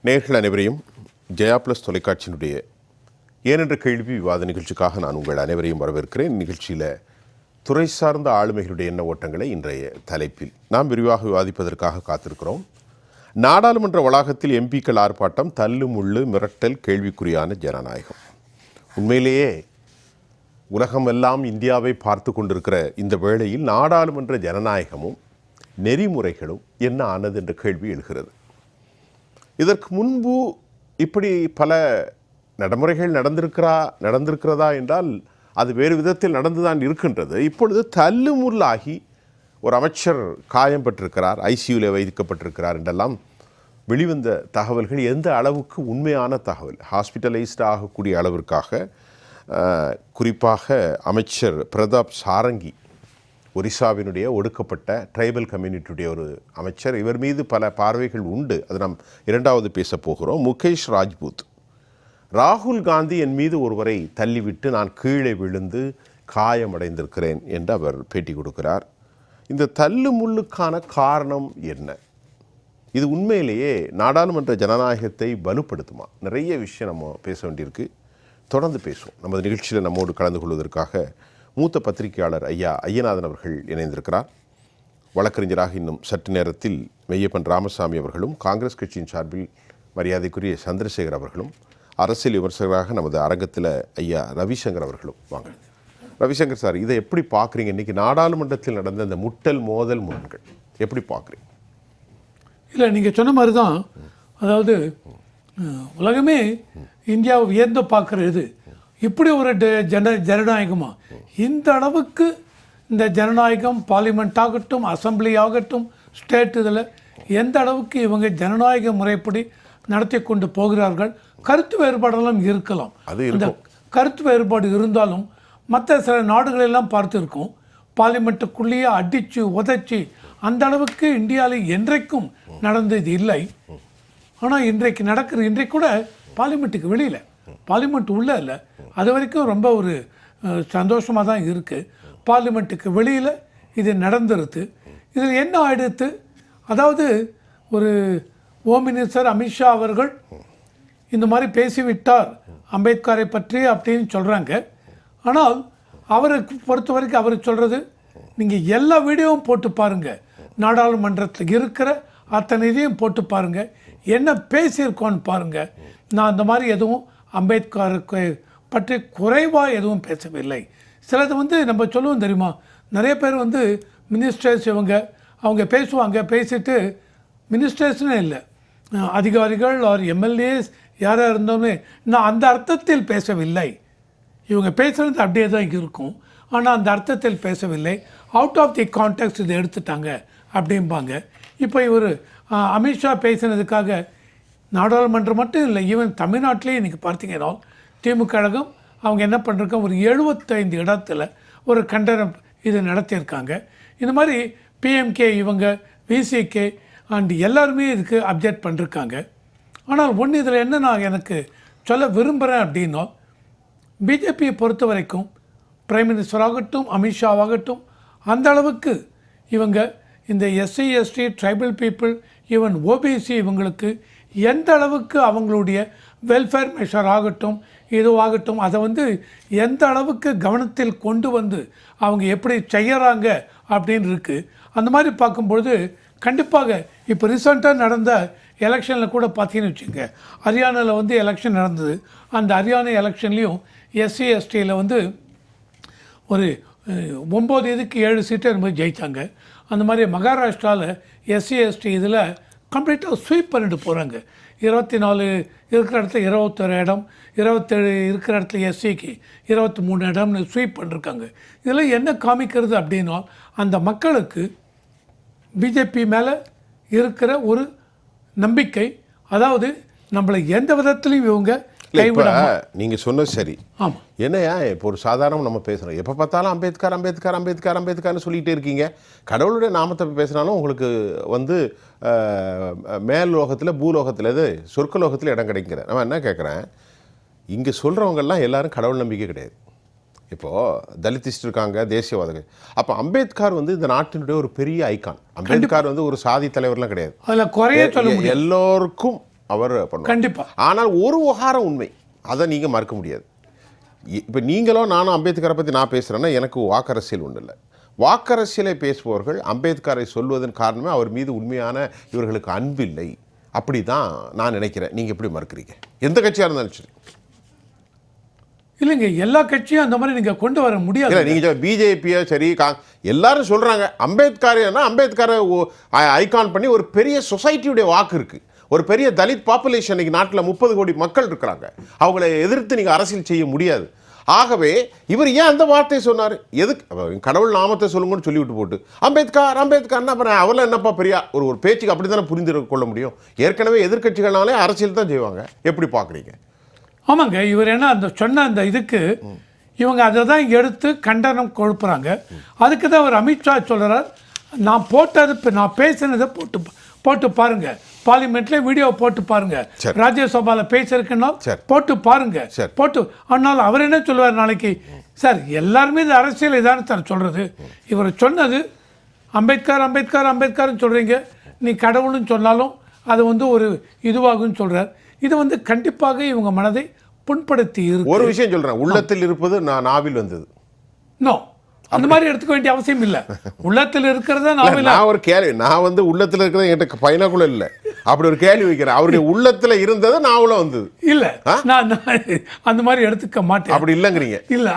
நேயர்கள் அனைவரையும் ஜெயா பிளஸ் தொலைக்காட்சியினுடைய ஏனென்ற கேள்வி விவாத நிகழ்ச்சிக்காக நான் உங்கள் அனைவரையும் வரவேற்கிறேன். நிகழ்ச்சியில் துறை சார்ந்த ஆளுமைகளுடைய எண்ண ஓட்டங்களை இன்றைய தலைப்பில் நாம் விரிவாக விவாதிப்பதற்காக காத்திருக்கிறோம். நாடாளுமன்ற வளாகத்தில் எம்பிக்கள் ஆர்ப்பாட்டம், தள்ளு முள்ளு, மிரட்டல், கேள்விக்குறியான ஜனநாயகம். உண்மையிலேயே உலகமெல்லாம் இந்தியாவை பார்த்து கொண்டிருக்கிற இந்த வேளையில் நாடாளுமன்ற ஜனநாயகமும் நெறிமுறைகளும் என்ன ஆனது என்ற கேள்வி எழுகிறது. இதற்கு முன்பு இப்படி பல நடைமுறைகள் நடந்திருக்கிறதா என்றால் அது வேறு விதத்தில் நடந்துதான் இருக்கின்றது. இப்பொழுது தள்ளுமுள்ளாகி ஒரு அமைச்சர் காயம் பெற்றிருக்கிறார், ஐசியூவில் வைக்கப்பட்டிருக்கிறார் என்றெல்லாம் வெளிவந்த தகவல்கள் எந்த அளவுக்கு உண்மையான தகவல், ஹாஸ்பிட்டலைஸ்ட் ஆகக்கூடிய அளவிற்காக குறிப்பாக அமைச்சர் பிரதாப் சாரங்கி, ஒரிசாவினுடைய ஒடுக்கப்பட்ட ட்ரைபல் கம்யூனிட்டியுடைய ஒரு அமைச்சர், இவர் மீது பல பார்வைகள் உண்டு. அது நாம் இரண்டாவது பேச போகிறோம். முகேஷ் ராஜ்பூத், ராகுல் காந்தி என் மீது ஒருவரை தள்ளிவிட்டு நான் கீழே விழுந்து காயமடைந்திருக்கிறேன் என்று அவர் பேட்டி கொடுக்கிறார். இந்த தள்ளு முள்ளுக்கான காரணம் என்ன? இது உண்மையிலேயே நாடாளுமன்ற ஜனநாயகத்தை வலுப்படுத்துமா? நிறைய விஷயம் நம்ம பேச வேண்டியிருக்கு. தொடர்ந்து பேசுவோம். நமது நிகழ்ச்சியில் நம்மோடு கலந்து கொள்வதற்காக மூத்த பத்திரிகையாளர் ஐயா ஐயநாதன் அவர்கள் இணைந்திருக்கிறார். வழக்கறிஞராக இன்னும் சற்று நேரத்தில் மெய்யப்பன் ராமசாமி அவர்களும், காங்கிரஸ் கட்சியின் சார்பில் மரியாதைக்குரிய சந்திரசேகர் அவர்களும், அரசியல் விமர்சகராக நமது அரங்கத்தில் ஐயா ரவிசங்கர் அவர்களும். வாங்க ரவிசங்கர் சார், இதை எப்படி பார்க்குறீங்க? இன்றைக்கி நாடாளுமன்றத்தில் நடந்த இந்த முட்டல் மோதல் முரண்கள் எப்படி பார்க்குறீங்க? இல்லை, நீங்கள் சொன்ன மாதிரி தான். அதாவது உலகமே இந்தியாவை வியந்து பார்க்குற இது இப்படி ஒரு ஜனநாயகமா? இந்த அளவுக்கு இந்த ஜனநாயகம், பார்லிமெண்ட் ஆகட்டும், அசம்பிளி ஆகட்டும், ஸ்டேட், இதில் எந்த அளவுக்கு இவங்க ஜனநாயக முறைப்படி நடத்தி கொண்டு போகிறார்கள். கருத்து வேறுபாடெல்லாம் இருக்கலாம். அந்த கருத்து வேறுபாடு இருந்தாலும் மற்ற சில நாடுகளெல்லாம் பார்த்துருக்கோம், பார்லிமெண்ட்டுக்குள்ளேயே அடித்து உதைச்சி அந்த அளவுக்கு இந்தியாவில் என்றைக்கும் நடந்தது இல்லை. ஆனால் இன்றைக்கு கூட பார்லிமெண்ட்டுக்கு வெளியில், பார்லிமெண்ட் உள்ளே இல்லை, அது வரைக்கும் ரொம்ப ஒரு சந்தோஷமாக தான் இருக்குது. பார்லிமெண்ட்டுக்கு வெளியில் இது நடந்துருது. இதில் என்ன ஆயிடுத்து? அதாவது ஒரு ஹோம் மினிஸ்டர் அமித்ஷா அவர்கள் இந்த மாதிரி பேசிவிட்டார் அம்பேத்கரை பற்றி அப்படின்னு சொல்கிறாங்க. ஆனால் அவரை பொறுத்த வரைக்கும் அவர் சொல்கிறது, நீங்கள் எல்லா வீடியோவும் போட்டு பாருங்கள், நாடாளுமன்றத்தில் இருக்கிற அத்தனை இதையும் போட்டு பாருங்கள், என்ன பேசியிருக்கோன்னு பாருங்கள். நான் அந்த மாதிரி எதுவும் அம்பேத்கருக்கு பற்றி குறைவாக எதுவும் பேசவில்லை. சிலது நம்ம சொல்லுவோம் தெரியுமா, நிறைய பேர் மினிஸ்டர்ஸ் அவங்க பேசுவாங்க, பேசிட்டு மினிஸ்டர்ஸ்னே இல்லை, அதிகாரிகள் ஆர் எம்எல்ஏஸ் யாராக இருந்தாலும் நான் அந்த அர்த்தத்தில் பேசவில்லை, இவங்க பேசுகிறது அப்படியே தான் இருக்கும், ஆனால் அந்த அர்த்தத்தில் பேசவில்லை, அவுட் ஆஃப் தி கான்டெக்ட் இதை எடுத்துட்டாங்க அப்படிம்பாங்க. இப்போ இவர் அமித்ஷா பேசினதுக்காக நாடாளுமன்றம் மட்டும் இல்லை, ஈவன் தமிழ்நாட்டிலே இன்றைக்கி பார்த்தீங்கன்னா திமுக கழகம் அவங்க என்ன பண்ணிருக்காங்க, ஒரு 75 இடத்துல ஒரு கண்டனம் இது நடத்தியிருக்காங்க. இந்த மாதிரி பிஎம்கே, இவங்க விசிகே அண்ட் எல்லாருமே இதுக்கு அப்ஜெக்ட் பண்ணிருக்காங்க. ஆனால் ஒன்று இதில் என்ன நான் எனக்கு சொல்ல விரும்புகிறேன் அப்படின்னா, பிஜேபியை பொறுத்த வரைக்கும் பிரைம் மினிஸ்டர் ஆகட்டும், அமித்ஷாவாகட்டும், அந்த அளவுக்கு இவங்க இந்த SC ST tribal people, even OBC இவங்களுக்கு எந்த அளவுக்கு அவங்களுடைய வெல்ஃபேர் மெஷர் ஆகட்டும், இதுவாகட்டும், அதை எந்த அளவுக்கு கவனத்தில் கொண்டு அவங்க எப்படி செய்கிறாங்க அப்படின்னு இருக்குது. அந்த மாதிரி பார்க்கும்பொழுது கண்டிப்பாக இப்போ ரீசெண்டாக நடந்த எலெக்ஷனில் கூட பார்த்தீங்கன்னு வச்சுக்கோங்க, ஹரியானாவில் எலெக்ஷன் நடந்தது. அந்த ஹரியானா எலெக்ஷன்லேயும் எஸ்சி எஸ்டியில் ஒரு 9-7 சீட்டை நம்ம ஜெயித்தாங்க. அந்த மாதிரி மகாராஷ்டிராவில் எஸ்சி எஸ்டி இதில் கம்ப்ளீட்டாக ஸ்வீப் பண்ணிட்டு போகிறாங்க. 24 இருக்கிற இடத்துல 21 இடம், 27 இருக்கிற இடத்துல எஸ்சிக்கு 23 இடம்னு ஸ்வீப் பண்ணிருக்காங்க. இதில் என்ன காமிக்கிறது அப்படின்னா, அந்த மக்களுக்கு பிஜேபி மேலே இருக்கிற ஒரு நம்பிக்கை, அதாவது நம்மளை எந்த விதத்துலையும் இவங்க இப்போ நீங்கள் சொன்னது சரி. ஆமாம், என்னையா இப்போ ஒரு சாதாரணம் நம்ம பேசுகிறோம், எப்போ பார்த்தாலும் அம்பேத்கர் அம்பேத்கர் அம்பேத்கர் அம்பேத்கர்னு சொல்லிகிட்டே இருக்கீங்க. கடவுளுடைய நாமத்தை பேசினாலும் உங்களுக்கு மேல் லோகத்தில், பூலோகத்தில், இது சொர்க்கலோகத்தில் இடம் கிடைக்கிற. நான் என்ன கேட்குறேன், இங்கே சொல்கிறவங்கெல்லாம் எல்லாரும் கடவுள் நம்பிக்கை கிடையாது. இப்போது தலித்திஸ்ட் இருக்காங்க, தேசியவாதிகள். அப்போ அம்பேத்கர் இந்த நாட்டினுடைய ஒரு பெரிய ஐக்கான். அம்பேத்கர் ஒரு சாதி தலைவர்லாம் கிடையாது. அதில் குறைய சொல்ல முடியாது. எல்லோருக்கும் அவர் பண்ணுவார். கண்டிப்பா. ஆனால் ஒரு விவகாரம் உண்மை, அதை நீங்க மறுக்க முடியாது. இப்போ நீங்களும் நானும் அம்பேத்கரை பற்றி நான் பேசுகிறேன்னா எனக்கு வாக்கரசியல் ஒன்றும் இல்லை. வாக்கரசியலை பேசுபவர்கள் அம்பேத்கரை சொல்வதன் காரணமே அவர் மீது உண்மையான இவர்களுக்கு அன்பில்லை. அப்படி தான் நான் நினைக்கிறேன். நீங்கள் எப்படி மறுக்கிறீங்க? எந்த கட்சியாக இருந்தாலும் சரி. இல்லைங்க, எல்லா கட்சியும் அந்த மாதிரி நீங்கள் கொண்டு வர முடியாது. இல்லை, நீங்கள் பிஜேபியோ சரி, எல்லாரும் சொல்கிறாங்க அம்பேத்கரை ஐகான் பண்ணி ஒரு பெரிய சொசைட்டியுடைய வாக்கு இருக்குது. ஒரு பெரிய தலித் பாப்புலேஷன் இன்னைக்கு நாட்டில் 30 கோடி மக்கள் இருக்கிறாங்க. அவங்களை எதிர்த்து நீங்கள் அரசியல் செய்ய முடியாது. ஆகவே இவர் ஏன் அந்த வார்த்தையை சொன்னார்? எதுக்கு கடவுள் நாமத்தை சொல்லுங்கன்னு சொல்லிவிட்டு போட்டு அம்பேத்கர்னா அப்புறம் அவரில் என்னப்பா பெரிய ஒரு பேச்சுக்கு அப்படி தானே புரிந்து கொள்ள முடியும்? ஏற்கனவே எதிர்கட்சிகள்னாலே அரசியல் தான் செய்வாங்க. எப்படி பார்க்குறீங்க? ஆமாங்க, இவர் என்ன அந்த சொன்ன அந்த இதுக்கு இவங்க அதை தான் எடுத்து கண்டனம் கொடுப்புறாங்க. அதுக்கு தான் அவர் அமித்ஷா சொல்கிறார், நான் பேசினதை போட்டு பாருங்க, பார்லிமெண்ட்ல வீடியோ போட்டு பாருங்க, ராஜ்யசபால பேசிருக்குன்னா போட்டு பாருங்க, போட்டு. ஆனால் அவர் என்ன சொல்லுவார் நாளைக்கு, சார் எல்லாருமே இது அரசியல் இதான சார் சொல்றது, இவர் சொன்னது அம்பேத்கர்னு சொல்றீங்க, நீ கடவுள்னு சொன்னாலும் அது ஒரு இதுவாகும்னு சொல்றார். இது கண்டிப்பாக இவங்க மனதை புண்படுத்தி இருக்கு. ஒரு விஷயம் சொல்றேன், உள்ளத்தில் இருப்பது நாவில் வந்தது. நோ, அந்த மாதிரி எடுத்துக்க வேண்டிய அவசியம் இல்லை. உள்ளத்தில் இருக்கிறத நான் ஒரு கேள்வி, நான் உள்ளத்தில் இருக்கிறத என்கிட்ட பைனாக்குள்ள இல்லை, அப்படி ஒரு கேள்வி வைக்கிறேன். அவருடைய உள்ளத்துல இருந்தது நாவல வந்தது இல்ல, நான் அந்த மாதிரி எடுத்துக்க மாட்டேன். அப்படி இல்லங்கிறீங்க. இல்ல,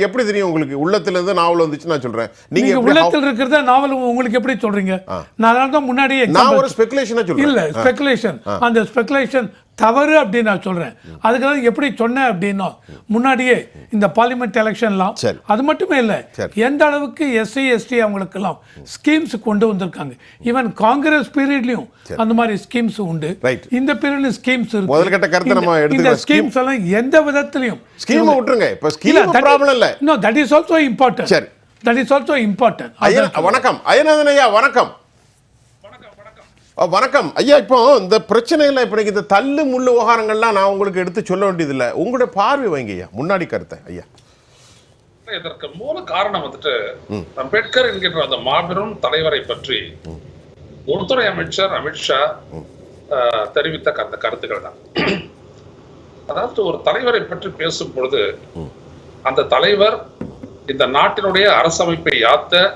எப்படி தெரியும் உங்களுக்கு உள்ளத்துல இருந்து நாவல் வந்துச்சு? நான் சொல்றேன், நீங்க உள்ளத்தில் இருக்கிறத நாவல் உங்களுக்கு எப்படி சொல்றீங்க? நான் தான் முன்னாடியே நான் ஒரு ஸ்பெகுலேஷனா சொல்றேன். இல்ல, ஸ்பெகுலேஷன், அந்த ஸ்பெகுலேஷன் தவறு அப்படின்னு நான் சொல்றேன். அதுக்கு எப்படி சொன்னேன் அப்படின்னா, முன்னாடியே இந்த பார்லிமெண்ட் எலெக்ஷன்லாம் அது மட்டுமே இல்லை, எந்த அளவுக்கு எஸ்சி எஸ்டி அவங்களுக்கெல்லாம் ஸ்கீம்ஸ் கொண்டு வந்திருக்காங்க. ஈவன் காங்கிரஸ் பீரியட்லயும் அந்த மாதிரி ஸ்கீம்ஸ் உண்டு, இந்த பீரியட்ல ஸ்கீம்ஸ் இருக்கு. முதல்கட்ட கருத்து நம்ம இந்த ஸ்கீம்ஸ் எல்லாம் எந்த விதத்திலையும் ஸ்கீம் விட்டுருங்க. இப்ப ஸ்கீம் ப்ராப்ளம் இல்ல. No, that is also important. சரி, தட் இஸ் ஆல்சோ இம்பார்ட்டன்ட். வணக்கம் ஐயநாதன் ஐயா. வணக்கம். வணக்கம் ஐயா. இப்போ இந்த பிரச்சனைகள், இப்போ இந்த தள்ளு முள்ளு விவகாரங்கள்லாம் நான் உங்களுக்கு எடுத்து சொல்ல வேண்டியதில்லை, உங்களுடைய பார்வை வைங்க ஐயா, முன்னாடி கருத்தை ஐயா. இதற்கு மூல காரணம் அம்பேத்கர் என்கின்ற அந்த மாபெரும் தலைவரை பற்றி உள்துறை அமைச்சர் அமித்ஷா தெரிவித்த அந்த கருத்துக்கள் தான். அதாவது ஒரு தலைவரை பற்றி பேசும் பொழுது அந்த தலைவர் இந்த நாட்டினுடைய அரசமைப்பை யாத்த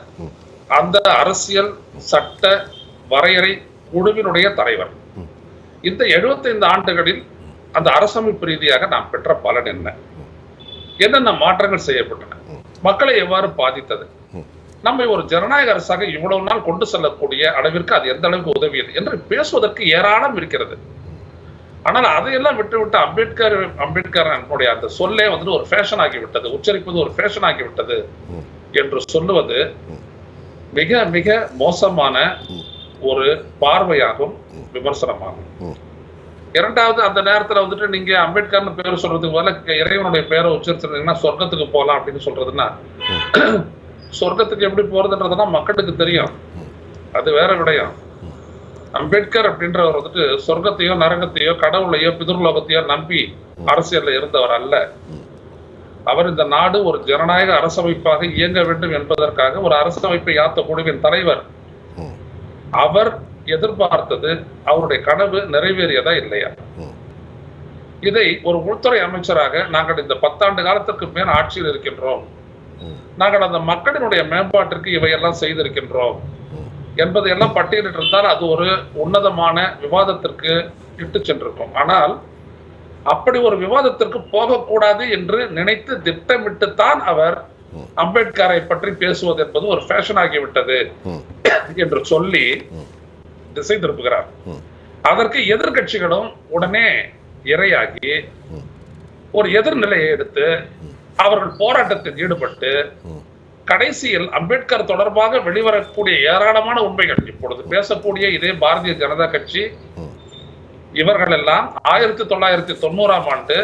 அந்த அரசியல் சட்ட வரையறை குழுவினுடைய தலைவர். இந்த 75 ஆண்டுகளில் அந்த அரசமைப்பு ரீதியாக நாம் பெற்ற பலன் என்னென்ன மாற்றங்கள் செய்யப்பட்டன, மக்களை எவ்வாறு பாதித்தது, நம்மை ஒரு ஜனநாயக அரசாக இவ்வளவு நாள் கொண்டு செல்லக்கூடிய அளவிற்கு அது எந்த அளவுக்கு உதவியது என்று பேசுவதற்கு ஏராளம் இருக்கிறது. ஆனால் அதையெல்லாம் விட்டுவிட்டு அம்பேத்கர் அந்த சொல்லே ஒரு ஃபேஷன் ஆகிவிட்டது, உச்சரிப்பது ஒரு ஃபேஷன் ஆகிவிட்டது என்று சொல்லுவது மிக மிக மோசமான ஒரு பார்வையாகும், விமர்சனமாகும். இரண்டாவது, அந்த நேரத்தில் நீங்க அம்பேத்கர்னு பேர் சொல்றதுக்கு பதிலாக இறைவனுடைய பேரை உச்சரிச்சிருந்தீங்கன்னா சொர்க்கத்துக்கு போகலாம் அப்படின்னு சொல்றதுன்னா, சொர்க்கத்துக்கு எப்படி போறதுன்றதுன்னா மக்களுக்கு தெரியும், அது வேற விடயம். அம்பேத்கர் அப்படின்றவர் சொர்க்கத்தையோ நரகத்தையோ கடவுளையோ பிதுர்லோகத்தையோ நம்பி அரசியல்ல இருந்தவர் அல்ல. அவர் இந்த நாடு ஒரு ஜனநாயக அரசமைப்பாக இயங்க வேண்டும் என்பதற்காக ஒரு அரசமைப்பை யாத்த குழுவின் தலைவர். அவர் எதிர்பார்த்தது, அவருடைய கனவு நிறைவேறியதா இல்லையா? இதை ஒரு உள்துறை அமைச்சராக நாங்கள் இந்த 10 ஆண்டு காலத்திற்கு மேல் ஆட்சியில் இருக்கின்றோம், நாங்கள் அந்த மக்களினுடைய மேம்பாட்டிற்கு இவையெல்லாம் செய்திருக்கின்றோம் என்பதையெல்லாம் பட்டியலிட்டு இருந்தால் அது ஒரு உன்னதமான விவாதத்திற்கு இட்டு சென்றிருக்கும். ஆனால் அப்படி ஒரு விவாதத்திற்கு போகக்கூடாது என்று நினைத்து திட்டமிட்டுத்தான் அவர் அம்பேத்கரை பற்றி பேசுவது என்பது ஒரு ஃபேஷன் ஆகிவிட்டது என்று சொல்லி திசை திருப்புகிறார். அதற்கு எதிர்கட்சிகளும் உடனே இரையாகி ஒரு எதிர்நிலையை எடுத்து அவர்கள் போராட்டத்தில் ஈடுபட்டு கடைசியில் அம்பேத்கர் தொடர்பாக வெளிவரக்கூடிய ஏராளமான உண்மைகள், இப்பொழுது பேசக்கூடிய இதே பாரதிய ஜனதா கட்சி, இவர்கள் எல்லாம் 1990ஆம் ஆண்டு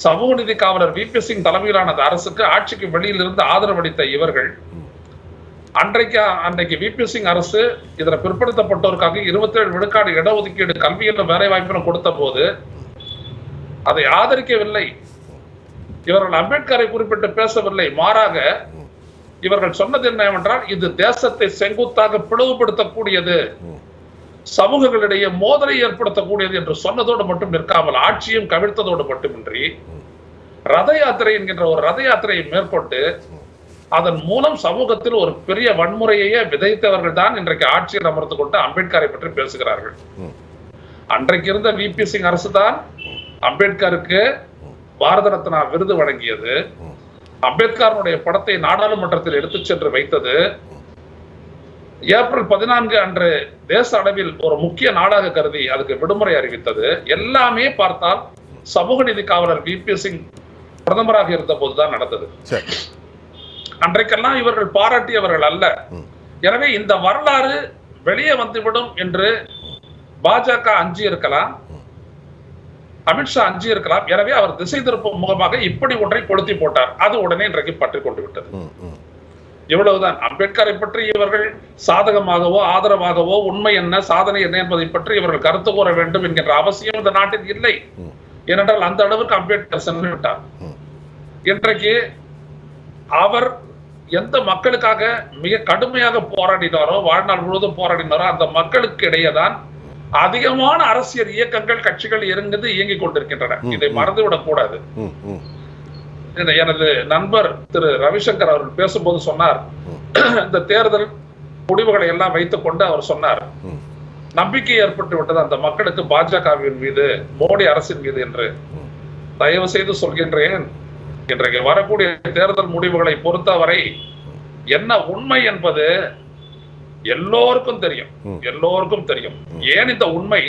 சமூக நீதி காவலர் VP சிங் தலைமையிலான அரசுக்கு ஆட்சிக்கு வெளியில் இருந்து ஆதரவளித்த இவர்கள் அன்றைக்கு VP சிங் அரசு இதர பிற்படுத்தப்பட்டோருக்காக 27 விழுக்காடு இடஒதுக்கீடு கல்வியில் வேலை வாய்ப்பிலும் கொடுத்த போது அதை ஆதரிக்கவில்லை. இவர்கள் அம்பேத்கரை குறிப்பிட்டு பேசவில்லை, மாறாக இவர்கள் சொன்னது என்னவென்றால் இது தேசத்தை செங்குத்தாக பிளவுபடுத்தக்கூடியது, சமூகங்களிடையே மோதலை ஏற்படுத்தக்கூடியது என்று சொன்னதோடு மட்டும் நிற்காமல் ஆட்சியும் கவிழ்த்ததோடு மட்டுமின்றி ரத யாத்திரை என்கின்ற ஒரு ரத யாத்திரையை மேற்கொண்டு அதன் மூலம் சமூகத்தில் ஒரு பெரிய வன்முறையையே விதைத்தவர்கள் தான் இன்றைக்கு ஆட்சியில் அமர்ந்து கொண்டு அம்பேத்கரை பற்றி பேசுகிறார்கள். அன்றைக்கு இருந்த விபி சிங் அரசு தான் அம்பேத்கருக்கு பாரத ரத்னா விருது வழங்கியது. அம்பேத்கருடைய படத்தை நாடாளுமன்றத்தில் எடுத்துச் சென்று வைத்தது. ஏப்ரல் 14 அன்று தேச அளவில் ஒரு முக்கிய நாடாக கருதி அதுக்கு விடுமுறை அறிவித்தது. எல்லாமே பார்த்தால் சமூக நீதி காவலர் விபி சிங் பிரதமராக இருந்த போதுதான் நடந்தது. அன்றைக்கெல்லாம் இவர்கள் பாராட்டியவர்கள் அல்ல. எனவே இந்த வரலாறு வெளியே வந்துவிடும் என்று பாஜக அஞ்சி இருக்கலாம், அமித்ஷா அஞ்சி இருக்கலாம். எனவே அவர் திசை திருப்பும் முகமாக இப்படி ஒன்றை கொளுத்தி போட்டார். அது உடனே இன்றைக்கு பற்றி கொண்டு விட்டது. இவ்வளவுதான். அம்பேத்கரை பற்றி இவர்கள் சாதகமாகவோ ஆதரவாகவோ உண்மை என்ன சாதனை என்ன என்பதை பற்றி இவர்கள் கருத்து கூற வேண்டும் என்கின்ற அவசியம் இந்த நாட்டில் இல்லை. ஏனென்றால் அந்த அளவுக்கு அம்பேத்கர் சென்று விட்டார். இன்றைக்கு அவர் எந்த மக்களுக்காக மிக கடுமையாக போராடினாரோ, வாழ்நாள் முழுவதும் போராடினாரோ, அந்த மக்களுக்கு இடையே தான் அதிகமான அரசியல் இயக்கங்கள் கட்சிகள் இயங்கிக் கொண்டிருக்கின்றன. இதை மறந்துவிடக் கூடாது. எனது நண்பர் திரு ரவிசங்கர் அவர்கள் பேசும்போது சொன்னார், இந்த தேர்தல் முடிவுகளை எல்லாம் வைத்துக் கொண்டு அவர் சொன்னார், நம்பிக்கை ஏற்பட்டு விட்டது அந்த மக்களுக்கு பாஜகவின் மீது, மோடி அரசின் மீது என்று. தயவு செய்து சொல்கின்றேன், இன்றைக்கு வரக்கூடிய தேர்தல் முடிவுகளை பொறுத்தவரை என்ன உண்மை என்பது எல்லோருக்கும் தெரியும். எல்லோருக்கும் தெரியும். ஏன் இந்த உண்மை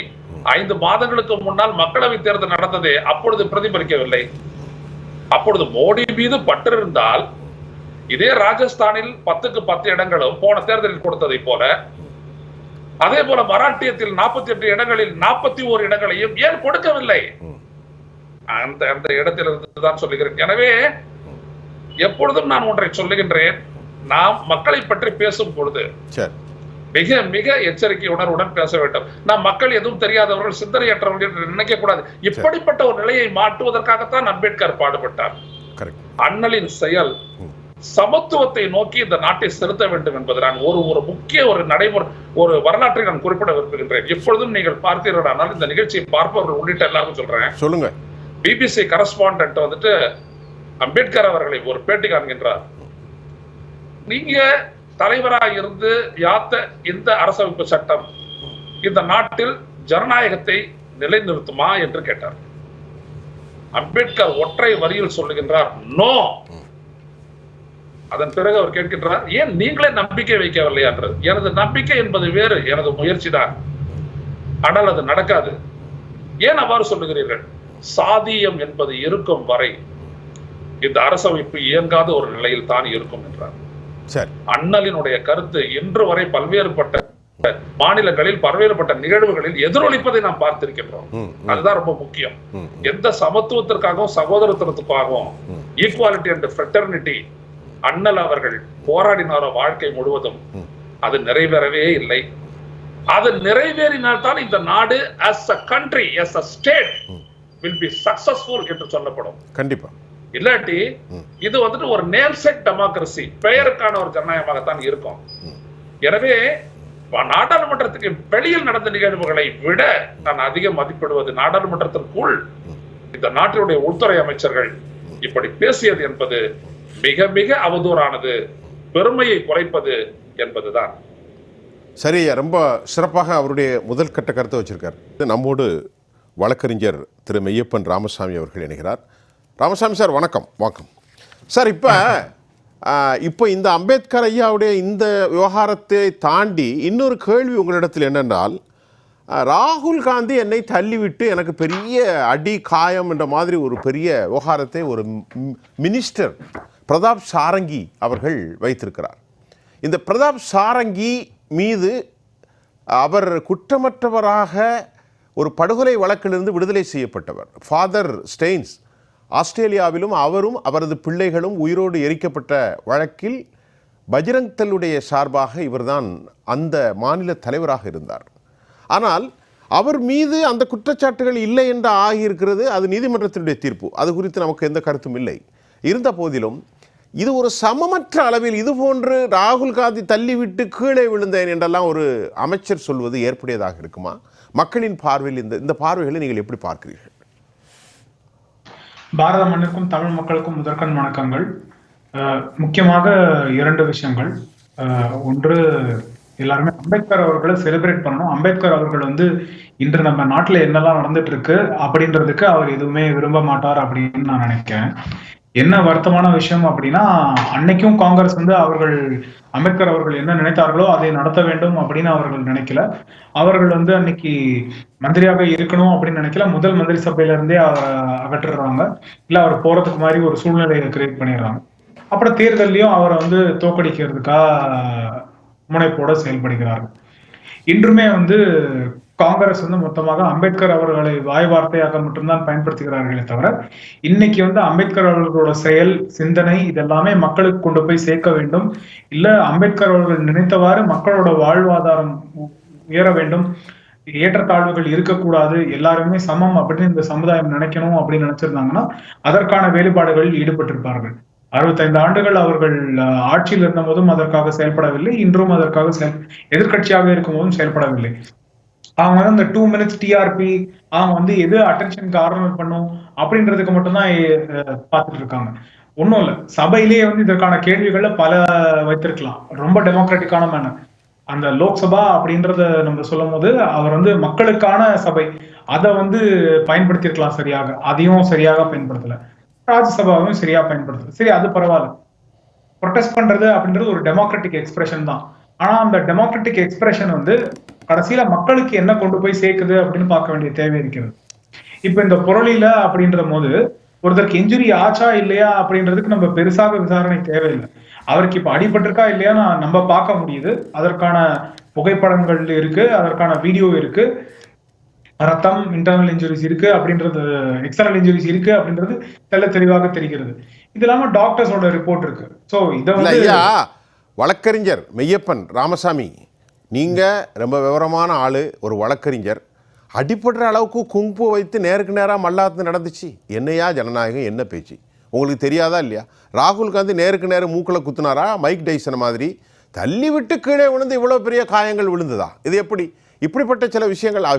5 மாதங்களுக்கு முன்னால் மக்களவை தேர்தல் நடந்ததே அப்பொழுது பிரதிபலிக்கவில்லை? அப்பொழுது மோடி மீது பற்றிருந்தால் இதே ராஜஸ்தானில் 10க்கு 10 இடங்களும் போன தேர்தலில் கொடுத்ததை போல, அதே போல மராட்டியத்தில் 48 இடங்களில் 41 இடங்களையும் ஏன் கொடுக்கவில்லை? அந்த இடத்திலிருந்து தான் சொல்லுகிறேன். எனவே எப்பொழுதும் நான் ஒன்றை சொல்லுகின்றேன், நாம் மக்களை பற்றி பேசும் பொழுது மிக மிக எச்சரிக்கை உணர்வுடன் பேச வேண்டும். நாம் மக்கள் எதுவும் தெரியாதவர்கள், சிந்தனையற்றவர்கள் என்று நினைக்க கூடாது. இப்படிப்பட்ட ஒரு நிலையை மாற்றுவதற்காகத்தான் அம்பேத்கர் பாடுபட்டார். அண்ணலின் செயல் சமத்துவத்தை நோக்கி இந்த நாட்டை செலுத்த வேண்டும் என்பது நான் ஒரு முக்கிய ஒரு நடைமுறை, ஒரு வரலாற்றை நான் குறிப்பிட விரும்புகின்றேன். எப்பொழுதும் நீங்கள் பார்த்தீர்களானால் இந்த நிகழ்ச்சியை பார்ப்பவர்கள் உள்ளிட்ட எல்லாரும் சொல்றேன், சொல்லுங்க. பிபிசி கரஸ்பாண்டன்ட் வந்துட்டு அம்பேத்கர் அவர்களை ஒரு பேட்டி காண்கின்றார். நீங்க தலைவராக இருந்து யாத்த இந்த அரசமைப்பு சட்டம் இந்த நாட்டில் ஜனநாயகத்தை நிலைநிறுத்துமா என்று கேட்டார். அம்பேத்கர் ஒற்றை வரியில் சொல்லுகின்றார், நோ. அதன் பிறகு அவர் கேட்கின்றார், ஏன் நீங்களே நம்பிக்கை வைக்கவில்லையா என்று. எனது நம்பிக்கை என்பது வேறு, எனது முயற்சி தான், ஆனால் அது நடக்காது. ஏன் அவ்வாறு சொல்லுகிறீர்கள்? சாதியம் என்பது இருக்கும் வரை இந்த அரசமைப்பு இயங்காத ஒரு நிலையில் தான் இருக்கும் என்றார். அண்ணலினுடைய கருத்து இன்று வரை பல்வேறுபட்ட மாநிலங்களில் பல்வேறுபட்ட நிகழ்வுகளில் எதிரொலிப்பதை நாம் பார்த்திருக்கின்றோம். அதுதான் ரொம்ப முக்கியம். எந்த சமத்துவத்திற்காகவும் சகோதரத்துவத்துக்காகவும், ஈக்குவாலிட்டி அண்ட் ஃப்ரெட்டர்னிட்டி அண்ணல் அவர்கள் போராடினாரோ வாழ்க்கை முழுவதும், அது நிறைவேறவே இல்லை. அது நிறைவேறினால் தான் இந்த நாடு as a country, as a state will be successful என்று சொல்லப்படும். கண்டிப்பா. இல்லாட்டி இது வந்துட்டு ஒரு நேம்செக் டெமோக்ரசி, பெயருக்கான ஒரு ஜனநாயகமாகத்தான் இருக்கும். எனவே நாடாளுமன்றத்துக்கு வெளியில் நடந்த நிகழ்வுகளை விட நான் அதிகம் மதிப்பிடுவது நாடாளுமன்றத்திற்குள் இந்த நாட்டினுடைய உள்துறை அமைச்சர்கள் இப்படி பேசியது என்பது மிக மிக அவதூறானது, பெருமையை குறைப்பது என்பதுதான். சரி, ரொம்ப சிறப்பாக அவருடைய முதல் கட்ட கருத்தை வச்சிருக்கார். நம்மோடு வழக்கறிஞர் திரு மெய்யப்பன் ராமசாமி அவர்கள் இணைகிறார். ராமசாமி சார் வணக்கம். வணக்கம் சார். இப்போ இந்த அம்பேத்கர் ஐயாவுடைய இந்த விவகாரத்தை தாண்டி இன்னொரு கேள்வி உங்களிடத்தில் என்னென்றால், ராகுல் காந்தி என்னை தள்ளிவிட்டு எனக்கு பெரிய அடி காயம் என்ற மாதிரி ஒரு பெரிய விவகாரத்தை ஒரு மினிஸ்டர் பிரதாப் சாரங்கி அவர்கள் வைத்திருக்கிறார். இந்த பிரதாப் சாரங்கி மீது அவர் குற்றமற்றவராக ஒரு படுகொலை வழக்கிலிருந்து விடுதலை செய்யப்பட்டவர். ஃபாதர் ஸ்டெயின்ஸ் ஆஸ்திரேலியாவிலும் அவரும் அவரது பிள்ளைகளும் உயிரோடு எரிக்கப்பட்ட வழக்கில் பஜ்ரங் தளுடைய சார்பாக இவர்தான் அந்த மாநில தலைவராக இருந்தார். ஆனால் அவர் மீது அந்த குற்றச்சாட்டுகள் இல்லை என்று ஆகியிருக்கிறது. அது நீதிமன்றத்தினுடைய தீர்ப்பு. அது குறித்து நமக்கு எந்த கருத்தும் இல்லை. இருந்த போதிலும் இது ஒரு சமமற்ற அளவில் இது போன்று ராகுல் காந்தி தள்ளிவிட்டு கீழே விழுந்தேன் என்றெல்லாம் ஒரு அமைச்சர் சொல்வது ஏற்புடையதாக இருக்குமா? மக்களின் பார்வையில் இந்த பார்வைகளை நீங்கள் எப்படி பார்க்கிறீர்கள்? பாரத மண்ணிற்கும் தமிழ் மக்களுக்கும் முதற்கண் வணக்கங்கள். முக்கியமாக 2 விஷயங்கள். ஒன்று, எல்லாருமே அம்பேத்கர் அவர்களை செலிப்ரேட் பண்ணணும். அம்பேத்கர் அவர்கள் இன்று நம்ம நாட்டுல என்னெல்லாம் நடந்துட்டு இருக்கு அப்படின்றதுக்கு அவர் எதுவுமே விரும்ப மாட்டார் அப்படின்னு நான் நினைக்கிறேன். என்ன வருத்தமான விஷயம் அப்படின்னா, அன்னைக்கும் காங்கிரஸ் அவர்கள் அம்பேத்கர் அவர்கள் என்ன நினைத்தார்களோ அதை நடத்த வேண்டும் அப்படின்னு அவர்கள் நினைக்கல. அவர்கள் அன்னைக்கு மந்திரியாக இருக்கணும் அப்படின்னு நினைக்கல. முதல் மந்திரி சபையில இருந்தே அகற்றுறாங்க, இல்ல அவர் போறதுக்கு மாதிரி ஒரு சூழ்நிலையை கிரியேட் பண்ணிடுறாங்க. அப்புறம் தேர்தலையும் அவரை தோக்கடிக்கிறதுக்காக முனைப்போட செயல்படுகிறார்கள். இன்றுமே காங்கிரஸ் மொத்தமாக அம்பேத்கர் அவர்களை வாய் வார்த்தையாக மட்டும்தான் பயன்படுத்துகிறார்களே தவிர, இன்னைக்கு அம்பேத்கர் அவர்களோட செயல், சிந்தனை இதெல்லாமே மக்களுக்கு கொண்டு போய் சேர்க்க வேண்டும். இல்ல அம்பேத்கர் அவர்கள் நினைத்தவாறு மக்களோட வாழ்வாதாரம் உயர வேண்டும், ஏற்றத்தாழ்வுகள் இருக்கக்கூடாது, எல்லாருமே சமம் அப்படின்னு இந்த சமுதாயம் நினைக்கணும் அப்படின்னு நினைச்சிருந்தாங்கன்னா அதற்கான வேறுபாடுகளில் ஈடுபட்டிருப்பார்கள். 65 ஆண்டுகள் அவர்கள் ஆட்சியில் இருந்த போதும் அதற்காக செயல்படவில்லை, இன்றும் அதற்காக எதிர்கட்சியாக இருக்கும் போதும் செயல்படவில்லை. அவங்க அந்த 2 minutes டிஆர்பி, அவங்க எது அட்டென்ஷன் கார்னர் பண்ணும் அப்படின்றதுக்கு மட்டும்தான் பார்த்துட்டு இருக்காங்க. ஒன்றும் இல்லை, சபையிலேயே இதற்கான கேள்விகளை பல வைத்திருக்கலாம். ரொம்ப டெமோக்ராட்டிக்கான மேனர் அந்த லோக்சபா அப்படின்றத நம்ம சொல்லும் போது அவர் மக்களுக்கான சபை, அதை பயன்படுத்திருக்கலாம் சரியாக. அதையும் சரியாக பயன்படுத்தல. ராஜ்யசபாவையும் சரியா பயன்படுத்தல. சரி, அது பரவாயில்ல. ப்ரொடெஸ்ட் பண்றது அப்படின்றது ஒரு டெமோக்ராட்டிக் எக்ஸ்பிரஷன் தான். ஆனா அந்த டெமோக்ராட்டிக் எக்ஸ்பிரஷன் கடைசியில மக்களுக்கு என்ன கொண்டு போய் சேர்க்குது அப்படின்னு பார்க்க வேண்டிய தேவை இருக்கிறது. இப்ப இந்த புரளியில அப்படின்ற போது ஒருத்தருக்கு இன்ஜுரி ஆச்சா இல்லையா அப்படின்றதுக்கு நம்ம பெருசாக விசாரணை தேவையில்லை. அவருக்கு இப்ப அடிபட்டிருக்கா இல்லையா நம்ம பார்க்க முடியுது. அதற்கான புகைப்படங்கள் இருக்கு, அதற்கான வீடியோ இருக்கு, ரத்தம், இன்டர்னல் இன்ஜுரிஸ் இருக்கு அப்படின்றது, எக்ஸ்டர்னல் இன்ஜுரிஸ் இருக்கு அப்படின்றது தெளிவாக தெரிகிறது. இது இல்லாம டாக்டர்ஸோட ரிப்போர்ட் இருக்கு. சோ இத வழக்கறிஞர் மெய்யப்பன் ராமசாமி, நீங்க ரொம்ப விவரமான ஆளு, ஒரு வழக்கறிஞர். அடிப்படுற அளவுக்கு குங்கு வைத்து நேருக்கு நேராக மல்லாத்து நடந்துச்சு. என்னையா ஜனநாயகம், என்ன பேச்சு? உங்களுக்கு தெரியாதா இல்லையா? ராகுல் காந்தி நேருக்கு நேரம் மூக்கில் குத்துனாரா மைக் டைசன் மாதிரி? தள்ளி விட்டு கீழே விழுந்து இவ்வளோ பெரிய காயங்கள் விழுந்ததா? இது எப்படி? இப்படிப்பட்ட சில விஷயங்கள்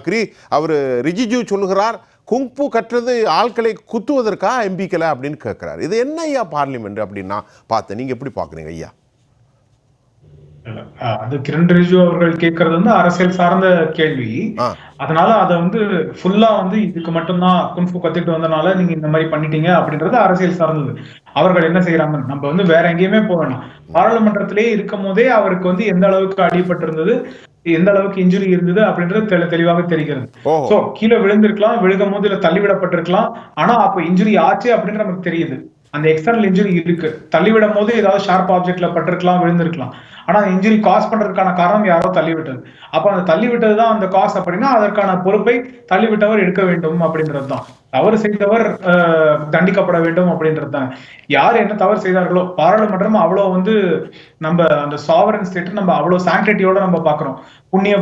அவர் ரிஜிஜு சொல்லுகிறார், குங்பு கற்றது ஆட்களை குத்துவதற்கா எம்பிக்களை அப்படின்னு கேட்குறாரு. இது என்ன ஐயா பார்லிமெண்ட் அப்படின்னு நான் பார்த்தேன். நீங்கள் எப்படி பார்க்குறீங்க ஐயா? அது கிரண் ரிஜிஜு அவர்கள் கேட்கறது அரசியல் சார்ந்த கேள்வி. அதனால அதை ஃபுல்லா இதுக்கு மட்டும்தான் குன்ஃபு கத்துக்கிட்டு வந்தனால நீங்க இந்த மாதிரி பண்ணிட்டீங்க அப்படின்றது அரசியல் சார்ந்தது. அவர்கள் என்ன செய்யறாங்க, நம்ம வேற எங்கேயுமே போக வேணாம், பாராளுமன்றத்திலேயே இருக்கும் போதே அவருக்கு எந்த அளவுக்கு அடிபட்டு இருந்தது, எந்த அளவுக்கு இன்ஜுரி இருந்தது அப்படின்றது தெளிவாக தெரிகிறது. சோ கீழே விழுந்திருக்கலாம், விழுகும் போது இல்ல தள்ளிவிடப்பட்டிருக்கலாம். ஆனா அப்ப இன்ஜுரி ஆச்சு அப்படின்னு நமக்கு தெரியுது. அந்த எக்ஸ்டர்னல் இன்ஜுரி இருக்கு. தள்ளிவிடும் போது ஏதாவது ஷார்ப் ஆப்ஜெக்ட்ல பட்டிருக்கலாம், விழுந்திருக்கலாம். ஆனா இன்ஜுரி காஸ் பண்றதுக்கான காரணம் யாரோ தள்ளிவிட்டது. அப்ப அந்த தள்ளிவிட்டதுதான் அந்த காஸ் அப்படின்னா அதற்கான பொறுப்பை தள்ளிவிட்டவர் எடுக்க வேண்டும் அப்படின்றதுதான். தவறு செய்தவர் தண்டிக்கப்பட வேண்டும் அப்படின்றது தான். யார் என்ன தவறு செய்தார்களோ, பாராளுமன்றம் அவ்வளவு நம்ம அந்த சாவரன் ஸ்டேட் நம்ம அவ்வளவு சாங்டிட்டியோட நம்ம பாக்குறோம், புண்ணிய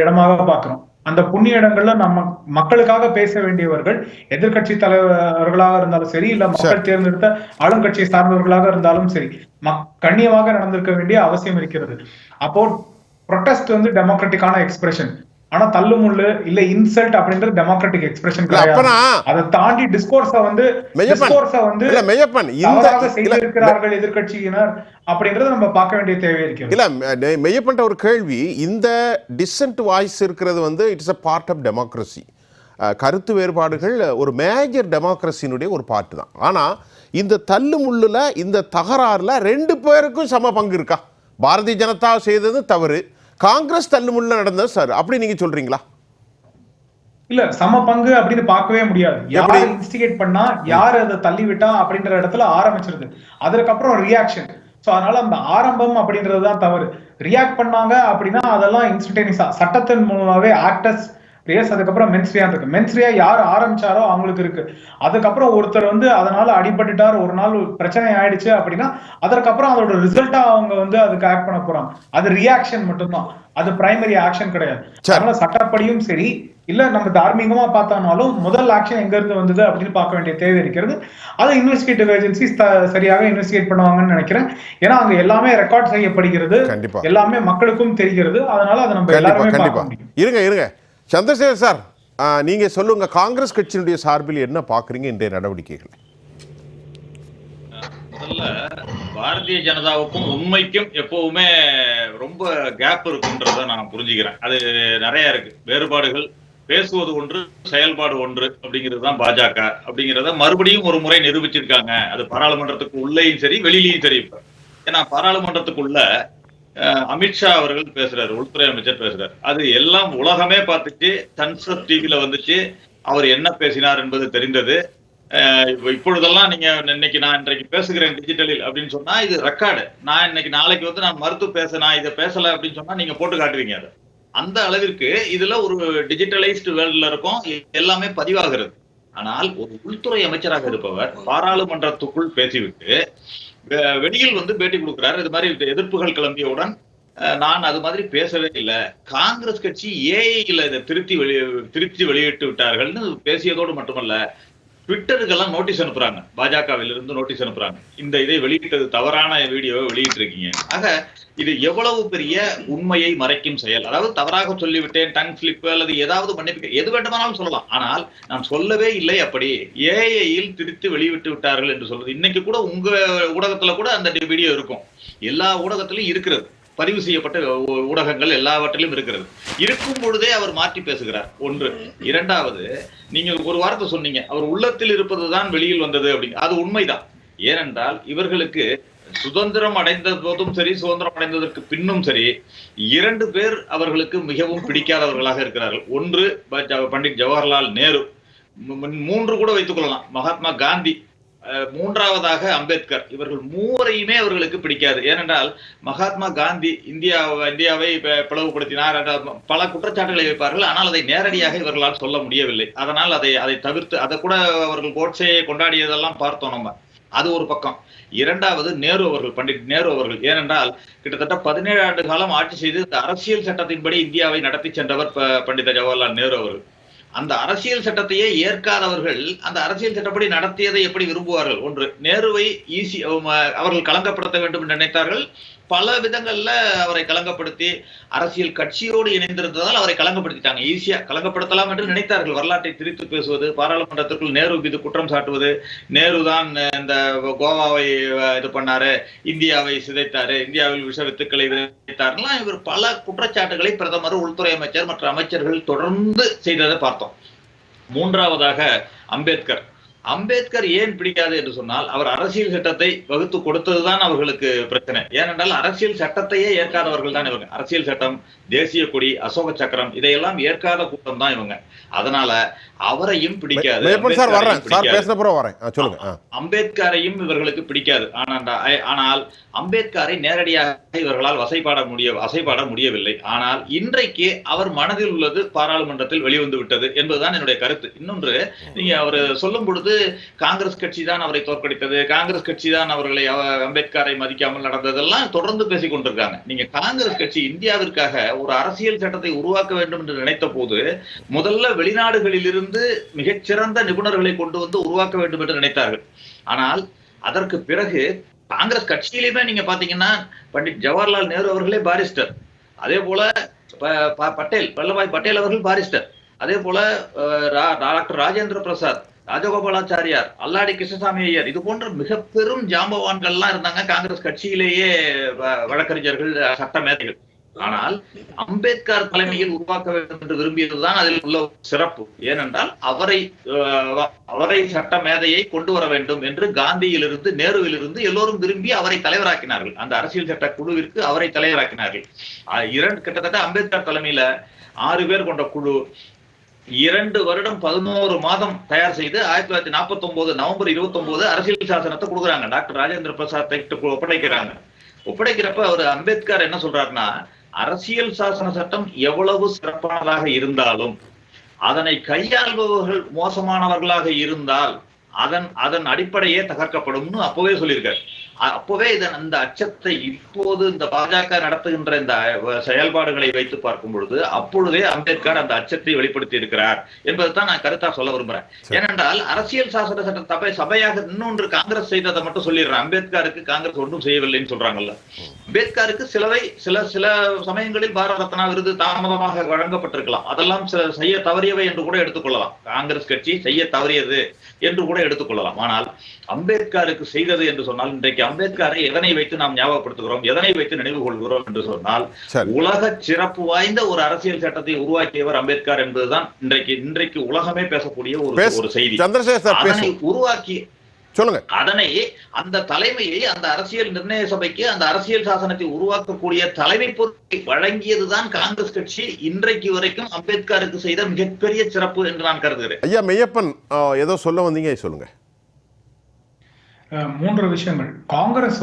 இடமாக பாக்குறோம். அந்த புண்ணிய இடங்கள்ல நம்ம மக்களுக்காக பேச வேண்டியவர்கள் எதிர்கட்சி தலைவர்களாக இருந்தாலும் சரி, இல்ல மக்கள் தேர்ந்தெடுத்த ஆளுங்கட்சியை சார்ந்தவர்களாக இருந்தாலும் சரி, கண்ணியமாக நடந்திருக்க வேண்டிய அவசியம் இருக்கிறது. அப்போ ப்ரொடெஸ்ட் டெமோக்ராட்டிக்கான எக்ஸ்பிரஷன். ஆனா தள்ளுமுள்ளு இல்ல இன்சல்ட் அப்படின்றது டெமோக்ராட்டிக் எக்ஸ்பிரஷன் கிடையாது. அதை தாண்டி டிஸ்கோர்ஸ செய்திருக்கிறார்கள் எதிர்கட்சியினர் அப்படின்றது நம்ம பார்க்க வேண்டிய தேவை இருக்கிறது. இல்ல மெய்யப்பட்ட ஒரு கேள்வி, இந்த டிசென்ட் வாய்ஸ் இருக்கிறது it's a part of democracy. கருத்து வேறுபாடுகள் ஒரு மேஜர் டெமோக்ரஸினுடைய ஒரு பார்ட் தான். ஆனா இந்த தள்ளு முள்ளுல, இந்த தகராறுல 2 பேருக்கும் சம பங்கு இருக்கா? பாரதிய ஜனதா செய்தது தவறு, காங்கிரஸ் தள்ளுமுள்ள நடந்தது சார், அப்படி நீங்க சொல்றீங்களா? இல்ல, சம பங்கு அப்படின்னு பார்க்கவே முடியாது. யார் இன்ஸ்டிகேட் பண்ணா, யார் அதை தள்ளி விட்டா அப்படின்ற இடத்துல ஆரம்பிச்சிருது. அதற்கப்புறம் ரியாக்ஷன். சோ அதனால அந்த ஆரம்பம் அப்படின்றதுதான் தவறு. ரியாக்ட் பண்ணாங்க அப்படின்னா அதெல்லாம் இன்ஸ்டன்டேனியஸா சட்டத்தின் மூலமாவே ஆக்டர்ஸ் ரேஸ். அதுக்கப்புறம் மென்ஸ்ரியா இருக்கு. மென்ஸ்ரியா யார் ஆரம்பிச்சாரோ அவங்களுக்கு இருக்கு. அதுக்கப்புறம் ஒருத்தர் வந்து அதனால அடிபட்டுட்டார், ஒரு நாள் பிரச்சனை ஆயிடுச்சு அப்படின்னா அதற்கப்புறம் அதோட ரிசல்ட்டா அவங்க வந்து அதுக்கு ஆக்ட் பண்ண போறாங்க. அது ரியாக்ஷன் மட்டும்தான், அது பிரைமரி ஆக்ஷன் கிடையாது. அதனால சட்டப்படியும் சரி இல்ல நம்ம தார்மீகமா பார்த்தாலும் முதல் ஆக்ஷன் எங்க இருந்து வந்தது அப்படின்னு பார்க்க வேண்டிய தேவை இருக்கிறது. அதை இன்வெஸ்டிகேட்டிவ் ஏஜென்சிஸ் சரியாக இன்வெஸ்டிகேட் பண்ணுவாங்கன்னு நினைக்கிறேன். ஏன்னா அங்க எல்லாமே ரெக்கார்ட் செய்யப்படுகிறது, எல்லாமே மக்களுக்கும் தெரிகிறது. அதனால அதை நம்ம எல்லாருமே பார்க்க முடியும். இருங்க சந்திரசேகர் சார், நீங்க சொல்லுங்க, காங்கிரஸ் கட்சியினுடைய சார்பில் என்ன பாக்குறீங்க இன்றைய நடவடிக்கைகள்? முதல்ல பாரதிய ஜனதாவுக்கும் உண்மைக்கும் எப்பவுமே ரொம்ப கேப் இருக்குன்றத நான் புரிஞ்சுக்கிறேன். அது நிறைய இருக்கு வேறுபாடுகள். பேசுவது ஒன்று, செயல்பாடு ஒன்று அப்படிங்கிறது தான் பாஜக அப்படிங்கிறத மறுபடியும் ஒரு முறை நிரூபிச்சிருக்காங்க. அது பாராளுமன்றத்துக்கு உள்ளேயும் சரி வெளியிலையும் சரி. ஏன்னா பாராளுமன்றத்துக்குள்ள அமித்ஷா அவர்கள் பேசுறாரு, உள்துறை அமைச்சர் பேசுறாரு. அது எல்லாம் உலகமே பார்த்துச்சு, சன்சத் டிவில வந்துச்சு, அவர் என்ன பேசினார் என்பது தெரிந்தது. இப்பொழுதெல்லாம் நீங்க இன்னைக்கு நான் இன்றைக்கு பேசுகிறேன் டிஜிட்டலில் அப்படின்னு சொன்னா இது ரெக்கார்டு. நான் இன்னைக்கு நாளைக்கு வந்து நான் மறுத்து நான் இதை பேசல அப்படின்னு சொன்னா நீங்க போட்டு காட்டுவீங்க. அது அந்த அளவிற்கு இதுல ஒரு டிஜிட்டலைஸ்டு வேர்ல்ட்ல இருக்கும், எல்லாமே பதிவாகிறது. ஆனால் ஒரு உள்துறை அமைச்சராக இருப்பவர் பாராளுமன்றத்துக்குள் பேசிவிட்டு வெளியில் வந்து பேட்டி கொடுக்கிறார். இது மாதிரி எதிர்ப்புகள் கிளம்பியவுடன் நான் அது மாதிரி பேசவே இல்லை, காங்கிரஸ் கட்சி ஏஐல இதை திருத்தி வெளியிட்டு விட்டார்கள்னு பேசியதோடு மட்டுமல்ல, ட்விட்டருக்கெல்லாம் நோட்டீஸ் அனுப்புறாங்க, பாஜகவில் இருந்து நோட்டீஸ் அனுப்புறாங்க, இந்த இதை வெளியிட்டது தவறான வீடியோவை வெளியிட்டு இருக்கீங்க. ஆக இது எவ்வளவு பெரிய உண்மையை மறைக்கும் செயல். அதாவது தவறாக சொல்லிவிட்டேன், டங் ஸ்லிப் அல்லது ஏதாவது மன்னிப்பு எது வேண்டுமானாலும் சொல்லலாம், ஆனால் நான் சொல்லவே இல்லை, அப்படி ஏஐயில் திருத்தி வெளியிட்டு விட்டார்கள் என்று சொல்றது. இன்னைக்கு கூட உங்க ஊடகத்துல கூட அந்த வீடியோ இருக்கும், எல்லா ஊடகத்திலும் இருக்கிறது, பதிவு செய்யப்பட்ட ஊடகங்கள் எல்லாவற்றிலும் இருக்கிறது. இருக்கும் பொழுதே அவர் மாற்றி பேசுகிறார். ஒன்று. இரண்டாவது, நீங்க ஒரு வார்த்தை சொன்னீங்க, அவர் உள்ளத்தில் இருப்பதுதான் வெளியில் வந்தது அப்படின்னு. அது உண்மைதான். ஏனென்றால் இவர்களுக்கு சுதந்திரம் அடைந்த போதும் சரி, சுதந்திரம் அடைந்ததற்கு பின்னும் சரி, 2 பேர் அவர்களுக்கு மிகவும் பிடிக்காதவர்களாக இருக்கிறார்கள். ஒன்று பண்டிட் ஜவஹர்லால் நேரு, 3 கூட வைத்துக் கொள்ளலாம், மகாத்மா காந்தி, மூன்றாவதாக அம்பேத்கர். இவர்கள் மூவரையுமே அவர்களுக்கு பிடிக்காது. ஏனென்றால் மகாத்மா காந்தி இந்தியாவை பிளவுபடுத்தினார், பல குற்றச்சாட்டுகளை வைப்பார்கள். ஆனால் அதை நேரடியாக இவர்களால் சொல்ல முடியவில்லை. அதனால் அதை தவிர்த்து, அதை கூட அவர்கள் கோட்சையை கொண்டாடியதெல்லாம் பார்த்தோம் நம்ம. அது ஒரு பக்கம். இரண்டாவது நேரு அவர்கள், பண்டிட் நேரு அவர்கள். ஏனென்றால் கிட்டத்தட்ட 17 ஆண்டு காலம் ஆட்சி செய்து அரசியல் சட்டத்தின்படி இந்தியாவை நடத்தி சென்றவர் பண்டித ஜவஹர்லால் நேரு அவர்கள். அந்த அரசியல் சட்டத்தையே ஏற்காதவர்கள் அந்த அரசியல் சட்டப்படி நடத்தியதை எப்படி விரும்புவார்கள்? ஒன்று, நேருவை அவர்கள் களங்கப்படுத்த வேண்டும் என்று நினைத்தார்கள். பல விதங்கள்ல அவரை களங்கப்படுத்தி அரசியல் கட்சியோடு இணைந்திருந்ததால் அவரை களங்கப்படுத்திட்டாங்க. ஈஸியா களங்கப்படுத்தலாம் என்று நினைத்தார்கள். வரலாற்றை திரித்து பேசுவது, பாராளுமன்றத்திற்குள் நேரு மீது குற்றம் சாட்டுவது, நேரு தான் இந்த கோவாவை இது பண்ணாரு, இந்தியாவை சிதைத்தாரு, இந்தியாவில் விஷ வித்துக்களை விதைத்தாருலாம், இவர் பல குற்றச்சாட்டுகளை பிரதமர், உள்துறை அமைச்சர் மற்ற அமைச்சர்கள் தொடர்ந்து செய்ததை பார்த்தோம். மூன்றாவதாக அம்பேத்கர். அம்பேத்கர் ஏன் பிடிக்காது என்று சொன்னால், அவர் அரசியல் சட்டத்தை வகுத்து கொடுத்ததுதான் அவர்களுக்கு பிரச்சனை. ஏனென்றால் அரசியல் சட்டத்தையே ஏற்காதவர்கள் தான் இவங்க. அரசியல் சட்டம், தேசிய கொடி, அசோக சக்கரம் இதையெல்லாம் ஏற்காத கூட்டம் தான் இவங்க. அதனால அவரையும் பிடிக்காது. அம்பேத்கரையும் இவர்களுக்கு பிடிக்காது. ஆனால் அம்பேத்கரை நேரடியாக இவர்களால் வசைபாட முடியவில்லை. ஆனால் இன்றைக்கு அவர் மனதில் உள்ளது பாராளுமன்றத்தில் வெளிவந்து விட்டது என்பதுதான் என்னுடைய கருத்து. இன்னொன்று, நீங்க அவர் சொல்லும் பொழுது காங்கிரஸ் கட்சி தான் அவரை தோற்கடித்தது, காங்கிரஸ் கட்சி தான் அவர்களை அம்பேத்கரை மதிக்காமல் நடந்ததெல்லாம் தொடர்ந்து பேசிக் கொண்டிருக்காங்க. நீங்க காங்கிரஸ் கட்சி இந்தியாவிற்காக ஒரு அரசியல் சட்டத்தை உருவாக்க வேண்டும் என்று நினைத்த போது முதல்ல வெளிநாடுகளில் இருந்து மிகச்சிறந்த நிபுணர்களை கொண்டு வந்து உருவாக்க வேண்டும் என்று நினைத்தார்கள். ஆனால் அதற்கு பிறகு காங்கிரஸ் கட்சியிலுமே நீங்க பாத்தீங்கன்னா பண்டிட் ஜவஹர்லால் நேரு அவர்களே பாரிஸ்டர், அதே போல வல்லபாய் பட்டேல் அவர்கள் பாரிஸ்டர், அதே போல டாக்டர் ராஜேந்திர பிரசாத், ராஜகோபாலாச்சாரியார், அல்லாடி கிருஷ்ணசாமி ஐயர், இது போன்ற மிக பெரும் ஜாம்பவான்கள்லாம் இருந்தாங்க காங்கிரஸ் கட்சியிலேயே, வழக்கறிஞர்கள், சட்ட மேதைகள். ஆனால் அம்பேத்கர் தலைமையில் உருவாக்க வேண்டும் என்று விரும்பியதுதான் அதில் உள்ள சிறப்பு. ஏனென்றால் அவரை சட்ட மேதையை கொண்டு வர வேண்டும் என்று காந்தியிலிருந்து நேருவிலிருந்து எல்லோரும் விரும்பி அவரை தலைவராக்கினார்கள். அந்த அரசியல் சட்ட குழுவிற்கு அவரை தலைவராக்கினார்கள். கிட்டத்தட்ட அம்பேத்கர் தலைமையில 6 பேர் கொண்ட குழு 2 வருடம் 11 மாதம் தயார் செய்து 1949 நவம்பர் 29 அரசியல் சாசனத்தை கொடுக்குறாங்க. டாக்டர் ராஜேந்திர பிரசாத் ஒப்படைக்கிறாங்க. ஒப்படைக்கிறப்ப அவர் அம்பேத்கர் என்ன சொல்றாருன்னா, அரசியல் சாசன சட்டம் எவ்வளவு சிறப்பானதாக இருந்தாலும் அதனை கையாள்பவர்கள் மோசமானவர்களாக இருந்தால் அதன் அடிப்படையே தகர்க்கப்படும்னு அப்பவே சொல்லியிருக்காரு. அப்பவே அந்த அச்சத்தை இப்போது இந்த பாஜக நடத்துகின்ற இந்த செயல்பாடுகளை வைத்து பார்க்கும் பொழுது அப்பொழுதே அம்பேத்கர் அந்த அச்சத்தை வெளிப்படுத்தி இருக்கிறார் என்பதுதான் நான் கருத்தா சொல்ல விரும்புறேன். ஏனென்றால் அரசியல் சாசன சட்ட சபையாக இன்னொன்று காங்கிரஸ் செய்ததை மட்டும் சொல்லிடுறேன். அம்பேத்கருக்கு காங்கிரஸ் ஒன்றும் செய்யவில்லைன்னு சொல்றாங்கல்ல. அம்பேத்கருக்கு சில சமயங்களில் பாரத ரத்னா விருது தாமதமாக வழங்கப்பட்டிருக்கலாம். அதெல்லாம் செய்ய தவறியவை என்று கூட எடுத்துக்கொள்ளலாம். காங்கிரஸ் கட்சி செய்ய தவறியது என்று கூட எடுத்துக்கொள்ளலாம். ஆனால் அம்பேத்கருக்கு செய்தது என்று சொன்னால், இன்றைக்கு அம்பேத்கரை எதனை வைத்து நாம் ஞாபகப்படுத்துகிறோம், எதனை வைத்து நினைவு கொள்கிறோம் என்று சொன்னால், உலக சிறப்பு வாய்ந்த ஒரு அரசியல் சட்டத்தை உருவாக்கியவர் அம்பேத்கர் என்பதுதான் இன்றைக்கு உலகமே பேசக்கூடிய ஒரு செய்தி. அதனை உருவாக்கி சொல்லுங்க, அதனை அந்த தலைமையை அந்த அரசியல் நிர்ணய சபைக்கு அந்த அரசியல் சாசனத்தை உருவாக்கக்கூடிய தலைமை பொறுப்பை வழங்கியதுதான் காங்கிரஸ் கட்சி இன்றைக்கு வரைக்கும் அம்பேத்கருக்கு செய்த மிகப்பெரிய சிறப்பு என்று நான் கருதுகிறேன். ஐயா மெய்யப்பன் ஏதோ சொல்ல வந்தீங்க, சொல்லுங்க. 3 விஷயங்கள். காங்கிரஸ்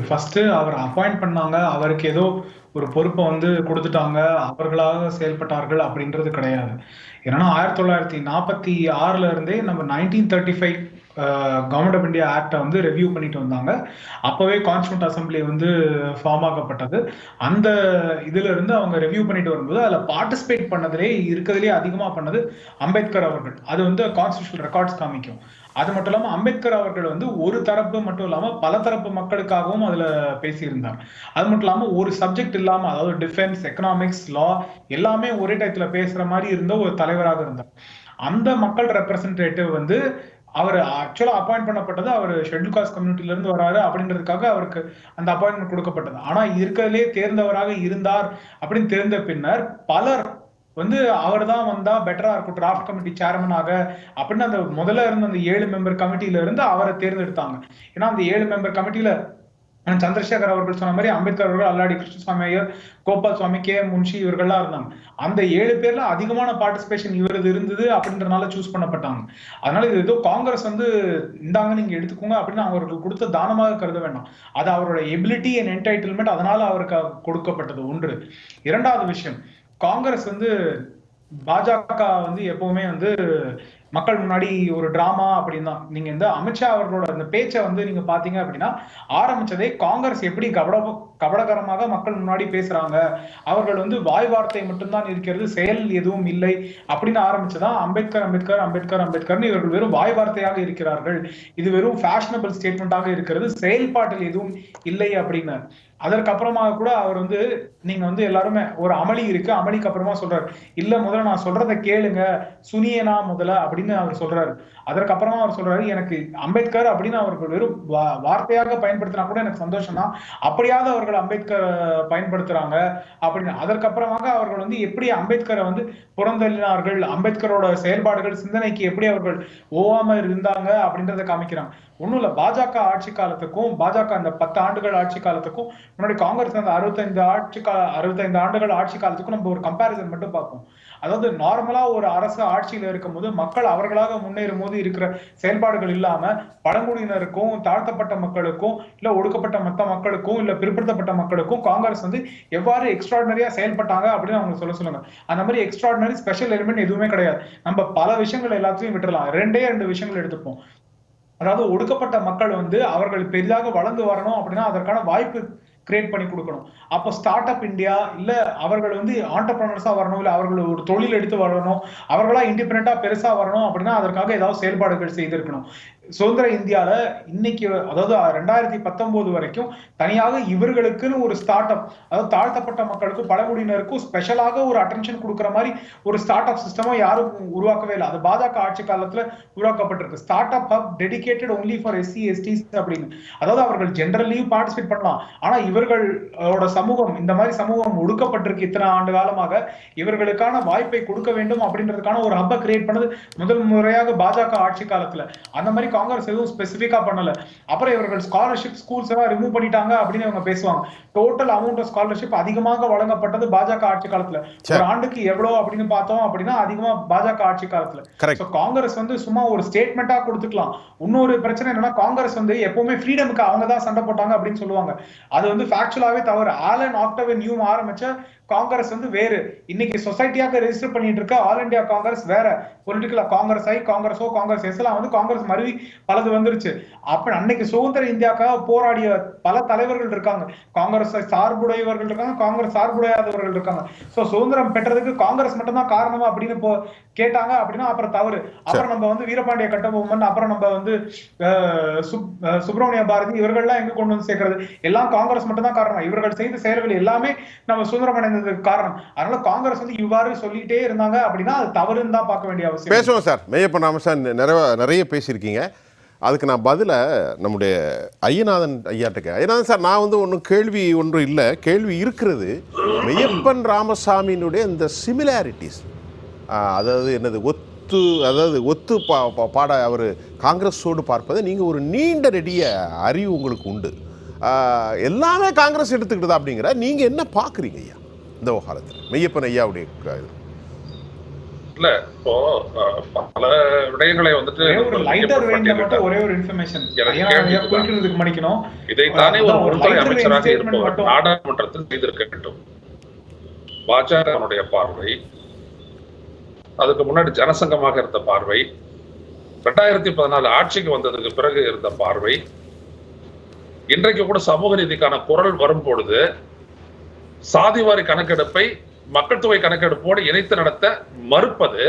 ஃபர்ஸ்ட் அவர் அப்பாயிண்ட் பண்ணாங்க, அவருக்கு ஏதோ ஒரு பொறுப்பை கொடுத்துட்டாங்க, அவர்களாக செயல்பட்டார்கள் அப்படின்றது கிடையாது. ஏன்னா 1946 இருந்தே நம்ம 1935 கவர்மெண்ட் ஆஃப் இந்தியா ஆக்டை ரெவியூ பண்ணிட்டு வந்தாங்க. அப்பவே கான்ஸ்டியூண்ட் அசம்பிளி ஃபார்ம் ஆக்கப்பட்டது. அந்த இதுல இருந்து அவங்க ரெவியூ பண்ணிட்டு வரும்போது அதுல பார்ட்டிசிபேட் பண்ணதுலே இருக்கிறதுலே அதிகமா பண்ணது அம்பேத்கர் அவர்கள். அது கான்ஸ்டியூஷனல் ரெக்கார்ட்ஸ் காமிக்கும். அது மட்டும் இல்லாம அம்பேத்கர் அவர்கள் ஒரு தரப்பு மட்டும் இல்லாம பல தரப்பு மக்களுக்காகவும் அதுல பேசியிருந்தார். அது மட்டும் இல்லாம ஒரு சப்ஜெக்ட் இல்லாம, அதாவது டிஃபென்ஸ், எக்கனாமிக்ஸ், லா எல்லாமே ஒரே டயத்துல பேசுற மாதிரி இருந்த ஒரு தலைவராக இருந்தார். அந்த மக்கள் ரெப்ரசன்டேட்டிவ் அவர் ஆக்சுவலா அப்பாயிண்ட் பண்ணப்பட்டது, அவர் ஷெட்யூல் காஸ்ட் கம்யூனிட்டில இருந்து வராரு அப்படின்றதுக்காக அவருக்கு அந்த அப்பாயின்மெண்ட் கொடுக்கப்பட்டது. ஆனா இருக்கிறதுலே தேர்ந்தவராக இருந்தார் அப்படின்னு தெரிந்த பின்னர் பலர் அவர் தான் வந்தா பெட்டரா இருக்கும் டிராஃப்ட் கமிட்டி சேர்மனாக அப்படின்னு அந்த முதல்ல இருந்த அந்த 7 மெம்பர் கமிட்டியில இருந்து அவரை தேர்ந்தெடுத்தாங்க. ஏன்னா அந்த 7 மெம்பர் கமிட்டியில சந்திரசேகர் அவர்கள் சொன்ன மாதிரி அம்பேத்கர் அவர்கள், அல்லாடி கிருஷ்ணசுவாமி ஐயர், கோபால் சுவாமி, கே முன்ஷி இவர்கள்லாம் இருந்தாங்க. அந்த 7 பேர்ல அதிகமான பார்ட்டிசிபேஷன் இவரது இருந்தது அப்படின்றனால சூஸ் பண்ணப்பட்டாங்க. அதனால இது ஏதோ காங்கிரஸ் இந்தாங்க நீங்க எடுத்துக்கோங்க அப்படின்னு அவருக்கு கொடுத்த தானமாக கருத வேண்டாம். அது அவரோட எபிலிட்டி அண்ட் என்டைட்டில்மெண்ட், அதனால அவருக்கு கொடுக்கப்பட்டது ஒன்று. இரண்டாவது விஷயம், காங்கிரஸ் பாஜக எப்பவுமே மக்கள் முன்னாடி ஒரு டிராமா அப்படின்னு தான். நீங்க இந்த அமித்ஷா அவர்களோட அந்த பேச்சை நீங்க பாத்தீங்க அப்படின்னா ஆரம்பிச்சதே காங்கிரஸ் எப்படி கபடகரமாக மக்கள் முன்னாடி பேசுறாங்க, அவர்கள் வாய் வார்த்தை மட்டும்தான் இருக்கிறது, செயல் எதுவும் இல்லை அப்படின்னு ஆரம்பிச்சதான் அம்பேத்கர் அம்பேத்கர் அம்பேத்கர் அம்பேத்கர்னு இவர்கள் வெறும் வாய் வார்த்தையாக இருக்கிறார்கள், இது வெறும் ஃபேஷனபிள் ஸ்டேட்மெண்டாக இருக்கிறது, செயல்பாட்டில் எதுவும் இல்லை அப்படின்னு. அதற்கப்புறமா கூட அவர் நீங்க எல்லாருமே ஒரு அமளி இருக்கு, அமளிக்கு அப்புறமா சொல்றாரு, இல்ல முதல்ல நான் சொல்றதை கேளுங்க, சுனியனா முதல்ல அப்படின்னு அவர் சொல்றாரு. அதற்கப்புறமா அவர் சொல்றாரு, எனக்கு அம்பேத்கர் அப்படின்னு அவர்கள் வெறும் வார்த்தையாக பயன்படுத்தினா கூட எனக்கு சந்தோஷம் தான், அப்படியாவது அவர்கள் அம்பேத்கர் பயன்படுத்துறாங்க அப்படின்னு. அதற்கப்புறமாக அவர்கள் எப்படி அம்பேத்கரை புறந்தள்ளினார்கள், அம்பேத்கரோட செயல்பாடுகள் சிந்தனைக்கு எப்படி அவர்கள் ஓவாம இருந்தாங்க அப்படின்றத காமிக்கிறாங்க. ஒண்ணும் இல்ல, பாஜக ஆட்சி காலத்துக்கும் பாஜக அந்த 10 ஆண்டுகள் ஆட்சி காலத்துக்கும் முன்னாடி காங்கிரஸ் அந்த 65 ஆண்டுகள் ஆட்சி காலத்துக்கும் நம்ம ஒரு கம்பேரிசன் மட்டும் பார்ப்போம். அதாவது நார்மலா ஒரு அரசு ஆட்சியில இருக்கும் போது மக்கள் அவர்களாக முன்னேறும் போது இருக்கிற செயல்பாடுகள் இல்லாம பழங்குடியினருக்கும் தாழ்த்தப்பட்ட மக்களுக்கும் இல்ல ஒடுக்கப்பட்ட மத்த மக்களுக்கும் இல்ல பிற்படுத்தப்பட்ட மக்களுக்கும் காங்கிரஸ் எவ்வாறு எக்ஸ்ட்ராடினரியா செயல்பட்டாங்க அப்படின்னு அவங்க சொல்லுங்க. அந்த மாதிரி எக்ஸ்ட்ராடினரி ஸ்பெஷல் எலிமெண்ட் எதுவுமே கிடையாது. நம்ம பல விஷயங்கள் எல்லாத்தையும் விட்டுறலாம். 2 விஷயங்கள் எடுத்துப்போம். அதாவது ஒடுக்கப்பட்ட மக்கள் அவர்கள் பெரிதாக வளர்ந்து வரணும் அப்படின்னா அதற்கான வாய்ப்பு கிரியேட் பண்ணி கொடுக்கணும். அப்போ ஸ்டார்ட் அப் இந்தியா இல்ல அவர்கள் ஆண்டர்பிரனர்ஸா வரணும், இல்ல அவர்கள் ஒரு தொழில் எடுத்து வரணும், அவர்களா இண்டிபெண்டா பெருசா வரணும் அப்படின்னா அதற்காக ஏதாவது செயல்பாடுகள் செய்திருக்கணும். சுதந்திர இந்தியால இன்னைக்கு, அதாவது 2019 வரைக்கும் தனியாக இவர்களுக்குன்னு ஒரு ஸ்டார்ட் அப், அதாவது தாழ்த்தப்பட்ட மக்களுக்கும் பழங்குடியினருக்கும் ஸ்பெஷலாக ஒரு அட்டென்ஷன் கொடுக்குற மாதிரி ஒரு ஸ்டார்ட் அப் சிஸ்டமா யாரும் உருவாக்கவே இல்லை. அது பாஜக ஆட்சி காலத்துல உருவாக்கப்பட்டிருக்கு. Start up hub dedicated only for SC STs அப்படின்னு. அதாவது அவர்கள் ஜெனரலியும் பார்ட்டிசிபேட் பண்ணலாம், ஆனா இவர்களோட சமூகம், இந்த மாதிரி சமூகம் ஒடுக்கப்பட்டிருக்கு இத்தனை ஆண்டு காலமாக, இவர்களுக்கான வாய்ப்பை கொடுக்க வேண்டும் அப்படின்றதுக்கான ஒரு ஹப்பை கிரியேட் பண்ணது முதல் முறையாக பாஜக ஆட்சி காலத்துல. அந்த மாதிரி காங்கிரஸ் எதுவும் ஸ்பெசிபிக்கா பண்ணல. அப்புறம் இவர்கள் ஸ்காலர்ஷிப் ஸ்கூல்ஸ் எல்லாம் ரிமூவ் பண்ணிட்டாங்க அப்படின்னு இவங்க பேசுவாங்க. டோட்டல் அமௌண்ட் ஆஃப் ஸ்காலர்ஷிப் அதிகமாக வழங்கப்பட்டது பாஜக ஆட்சி காலத்துல. ஒரு ஆண்டுக்கு எவ்வளவு அப்படின்னு பார்த்தோம் அப்படின்னா அதிகமா பாஜக ஆட்சி காலத்துல. காங்கிரஸ் சும்மா ஒரு ஸ்டேட்மெண்டா கொடுத்துக்கலாம். இன்னொரு பிரச்சனை என்னன்னா, காங்கிரஸ் எப்பவுமே ஃப்ரீடமுக்கு அவங்க தான் சண்டை போட்டாங்க அப்படின்னு சொல்லுவாங்க. அது ஃபேக்சுவலாவே தவறு. ஆலன் ஆக்டவின் நியூம் ஆரம்பிச்ச காங்கிரஸ் வந்து வேறு. இன்னைக்கு சொசைட்டியாக ரெஜிஸ்டர் பண்ணிட்டு இருக்க ஆல் இந்தியா காங்கிரஸ் வேற. பொலிட்டிக்கலா காங்கிரஸ் ஐ, காங்கிரஸோ, காங்கிரஸ் எஸ் எல்லாம் வந்து காங்கிரஸ் மருவி பலது வந்துருச்சு. அப்ப அன்னைக்கு சுதந்திர இந்தியாக்காக போராடிய பல தலைவர்கள் இருக்காங்க. காங்கிரஸ் சார்புடையவர்கள் இருக்காங்க, காங்கிரஸ் சார்புடையாதவர்கள் இருக்காங்க. சோ சுதந்திரம் பெற்றதுக்கு காங்கிரஸ் மட்டும் தான் காரணமா அப்படின்னு கேட்டாங்க அப்படின்னா அப்புறம் தவறு. அப்புறம் நம்ம வந்து வீரபாண்டிய கட்டபொம்மன், அப்புறம் நம்ம வந்து சுப்பிரமணிய பாரதி இவர்கள்லாம் எங்க கொண்டு வந்து சேர்க்கிறது? எல்லாம் காங்கிரஸ் மட்டும் தான் காரணம். இவர்கள் செய்த செயல்கள் எல்லாமே நம்ம சுதந்திரம் அடைந்ததுக்கு காரணம். அதனால காங்கிரஸ் வந்து இவ்வாறு சொல்லிட்டே இருந்தாங்க அப்படின்னா அது தவறுன்னு தான் பார்க்க வேண்டிய அவசியம். பேசுவோம் சார். மெய்யப்பன் ராமசாமி நிறைய பேசியிருக்கீங்க. அதுக்கு நான் பதில நம்முடைய ஐயநாதன் ஐயாட்டுக்கு. ஐயநாதன் சார், நான் வந்து ஒன்றும் கேள்வி ஒன்றும் இல்லை, கேள்வி இருக்கிறது. மெய்யப்பன் ராமசாமியினுடைய இந்த சிமிலாரிட்டிஸ், அதாவது என்னது ஒத்து பாட அவர் காங்கிரஸோடு பார்ப்பதை நீங்கள் ஒரு நீண்ட நெடிய அறிவு உங்களுக்கு உண்டு. எல்லாமே காங்கிரஸ் எடுத்துக்கிட்டதா அப்படிங்கிற நீங்கள் என்ன பார்க்குறீங்க ஐயா இந்த விவகாரத்தில் மெய்யப்பன் ஐயாவுடைய இல்ல? இப்போ பல விடயங்களை வந்துட்டு ஒரே ஒரு இன்ஃபர்மேஷன் மன்னிக்கணும், இதைத்தானே ஒரு உள்துறை அமைச்சராக இருப்பவர் நாடாளுமன்றத்தில் செய்திருக்க வேண்டும். பாஜகவுடைய பார்வை, அதுக்கு முன்னாடி ஜனசங்கமாக இருந்த பார்வை, 2014 ஆட்சிக்கு வந்ததுக்கு பிறகு இருந்த பார்வை, இன்றைக்கு கூட சமூக நீதிக்கான குரல் வரும் பொழுது சாதிவாரி கணக்கெடுப்பை மக்கள் தொகை கணக்கெடுப்போடு இணைத்து நடத்த மறுப்பது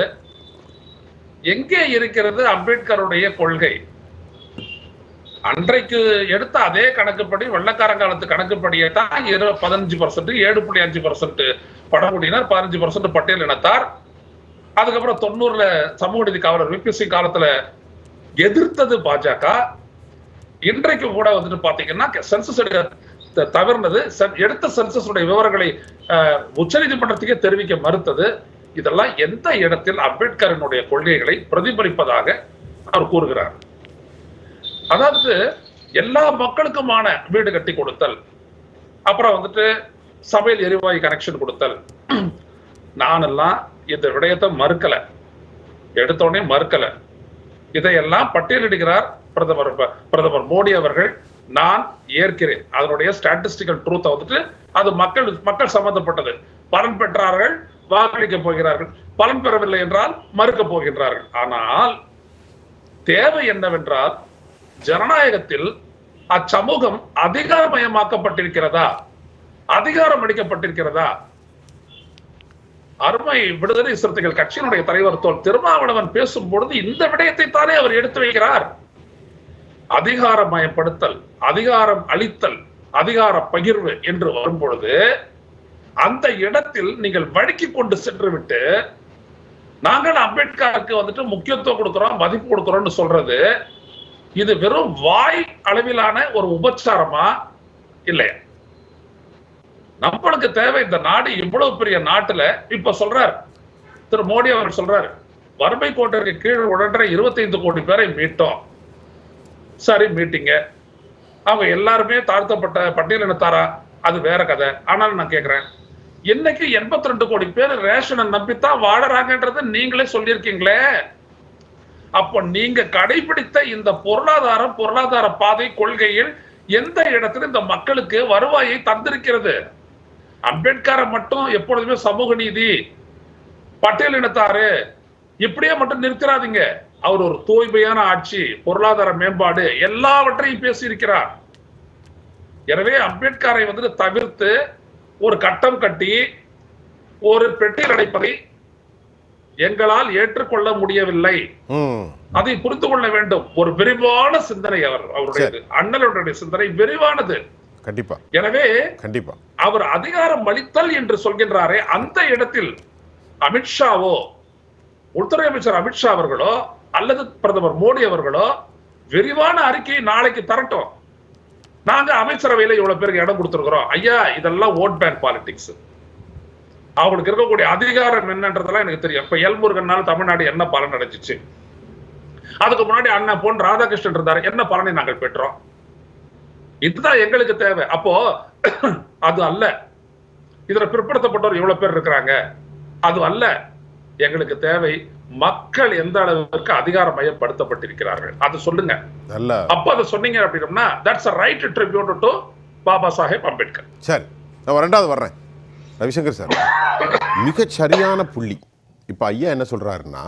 எங்கே இருக்கிறது அம்பேத்கருடைய கொள்கை? அன்றைக்கு எடுத்த அதே கணக்குப்படி வெள்ளக்காரங்காலத்து கணக்குப்படியே தான் 15%, 7.5% பழங்குடியினர், 15% பட்டியல் இனத்தார். அதுக்கப்புறம் 90ல சமூக நீதி காவலர் விபிசி காலத்துல எதிர்த்தது பாஜக. இன்றைக்கு கூட வந்துட்டு பாத்தீங்கன்னா சென்சஸ் தவிர்ந்தது, எடுத்த சென்சஸ் விவரங்களை உச்சநீதிமன்றத்துக்கே தெரிவிக்க மறுத்தது. இதெல்லாம் எந்த இடத்தில் அம்பேத்கரனுடைய கொள்கைகளை பிரதிபலிப்பதாக அவர் கூறுகிறார்? அதாவது எல்லா மக்களுக்குமான வீடு கட்டி கொடுத்தல், அப்புறம் வந்துட்டு சமையல் எரிவாயு கனெக்ஷன் கொடுத்தல். நானெல்லாம் இந்த விடயத்தை மறுக்கல, எடுத்தோடனே மறுக்கல. இதையெல்லாம் பட்டியலிடுகிறார் பிரதமர் மோடி அவர்கள். நான் ஏற்கிறேன். அதனுடைய ஸ்டாட்டிஸ்டிக்கல் ட்ரூத்தை வந்துட்டு அது மக்கள் சம்பந்தப்பட்டது. பலன் பெற்றார்கள், வாக்களிக்க போகிறார்கள். பலன் பெறவில்லை என்றால் மறுக்க போகின்றார்கள். ஆனால் தேவை என்னவென்றால், ஜனநாயகத்தில் அச்சமூகம் அதிகாரமயமாக்கப்பட்டிருக்கிறதா, அதிகாரம் அளிக்கப்பட்டிருக்கிறதா? அருமை விடுதலை சிறுத்தைகள் கட்சியினுடைய தலைவர் தோல் திருமாவளவன் பேசும் பொழுது இந்த விடயத்தை தானே அவர் எடுத்து வைக்கிறார். அதிகாரமயப்படுத்தல், அதிகாரம் அளித்தல், அதிகார பகிர்வு என்று வரும்பொழுது அந்த இடத்தில் நீங்கள் வழுக்கி கொண்டு சென்று விட்டு நாங்கள் அம்பேத்கருக்கு வந்துட்டு முக்கியத்துவம் கொடுக்கிறோம், மதிப்பு கொடுக்கிறோம்னு சொல்றது, இது வெறும் வாய் அளவிலான ஒரு உபச்சாரமா இல்லையா? நம்மளுக்கு தேவை இந்த நாடு. இவ்வளவு பெரிய நாட்டுல இப்ப சொல்றார் திரு மோடி அவர் சொல்றாரு, வறுமை கோட்டிற்கு கீழ் உடன்ற 25 கோடி பேரை மீட்டோம். சரி, மீட்டிங்க. அவங்க எல்லாருமே தாழ்த்தப்பட்ட பட்டியலினத்தாரா? அது வேற கதை. ஆனாலும் நான் கேட்கிறேன், இன்னைக்கு 82 கோடி பேர் ரேஷனை நம்பித்தான் வாழறாங்கன்றது நீங்களே சொல்லியிருக்கீங்களே. அப்போ நீங்க கடைபிடித்த இந்த பொருளாதார பாதை கொள்கையில் எந்த இடத்துல இந்த மக்களுக்கு வருவாயை தந்திருக்கிறது? அம்பேத்கரை மட்டும் எப்பொழுதுமே சமூக நீதி, பட்டியலினத்தாரு இப்படியே மட்டும் நிறுத்திராதீங்க. அவர் ஒரு தூய்மையான ஆட்சி, பொருளாதார மேம்பாடு எல்லாவற்றையும் பேசியிருக்கிறார். எனவே அம்பேத்கரை வந்து தவிர்த்து ஒரு கட்டம் கட்டி ஒரு பெட்டியில் அடைப்பதை எங்களால் ஏற்றுக்கொள்ள முடியவில்லை. அதை புரிந்து கொள்ள வேண்டும். ஒரு விரிவான சிந்தனை அவருடைய அண்ணலுடைய சிந்தனை விரிவானது. கண்டிப்பா. எனவே கண்டிப்பா அவர் அதிகாரம் அளித்தல் என்று சொல்கின்றாரே, அந்த இடத்தில் அமித்ஷாவோ, உள்துறை அமைச்சர் அமித்ஷா அவர்களோ அல்லது பிரதமர் மோடி அவர்களோ விரிவான அறிக்கையை நாளைக்கு தரட்டும். நாங்க அமைச்சரவையில இவ்வளவு பேருக்கு இடம் கொடுத்திருக்கிறோம். ஐயா, இதெல்லாம் ஓட் பேங்க் பாலிடிக்ஸ். அவங்களுக்கு இருக்கக்கூடிய அதிகாரம் என்னன்றதெல்லாம் எனக்கு தெரியும். இப்ப எல்முருகனால தமிழ்நாடு என்ன பலன் அடைஞ்சிச்சு? அதுக்கு முன்னாடி அண்ணன் பொன் ராதாகிருஷ்ணன் இருந்தாரு, என்ன பலனை நாங்கள் பெற்றோம்? இதுதான் எங்களுக்கு தேவை. அப்போ அது அல்ல இதுல பிற்படுத்தப்பட்டவர் இவ்வளவு பேர் இருக்கிறாங்க, அது அல்ல எங்களுக்கு தேவை. மக்கள் எந்த அளவிற்கு அதிகாரமயப்படுத்தப்பட்டிருக்கிறார்கள் அது சொல்லுங்க. அப்ப அதை சொன்னீங்க அப்படின்னா that's a right tribute to Baba Saheb Ambedkar. சரி, நான் ரெண்டாவது வர்றேன். ரவிசங்கர் சார், மிகச் சரியான புள்ளி. இப்போ ஐயா என்ன சொல்கிறாருன்னா,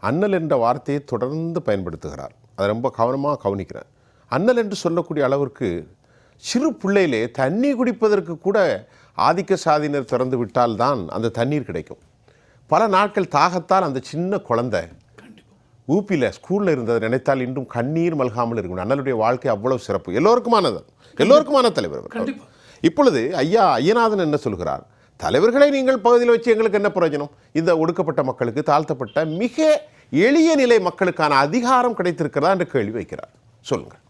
அண்ணல் என்ற வார்த்தையை தொடர்ந்து பயன்படுத்துகிறார். அதை ரொம்ப கவனமாக கவனிக்கிறேன். அண்ணல் என்று சொல்லக்கூடிய அளவிற்கு சிறு பிள்ளையிலே தண்ணீர் குடிப்பதற்கு கூட ஆதிக்க சாதியினர் திறந்து விட்டால் தான் அந்த தண்ணீர் கிடைக்கும். பல நாட்கள் தாகத்தால் அந்த சின்ன குழந்தை ஊப்பியில் ஸ்கூலில் இருந்ததை நினைத்தால் இன்றும் கண்ணீர் மல்காமல் இருக்கும். அண்ணலுடைய வாழ்க்கை அவ்வளவு சிறப்பு, எல்லோருக்குமான தலைவர். இப்பொழுது ஐயா ஐயநாதன் என்ன சொல்கிறார்? தலைவர்களை நீங்கள் பகுதியில் வச்சு எங்களுக்கு என்ன பிரயோஜனம்? இந்த ஒடுக்கப்பட்ட மக்களுக்கு, தாழ்த்தப்பட்ட மிக எளிய நிலை மக்களுக்கான அதிகாரம் கிடைத்திருக்கிறதா என்ற கேள்வி வைக்கிறார். சொல்லுங்கள்.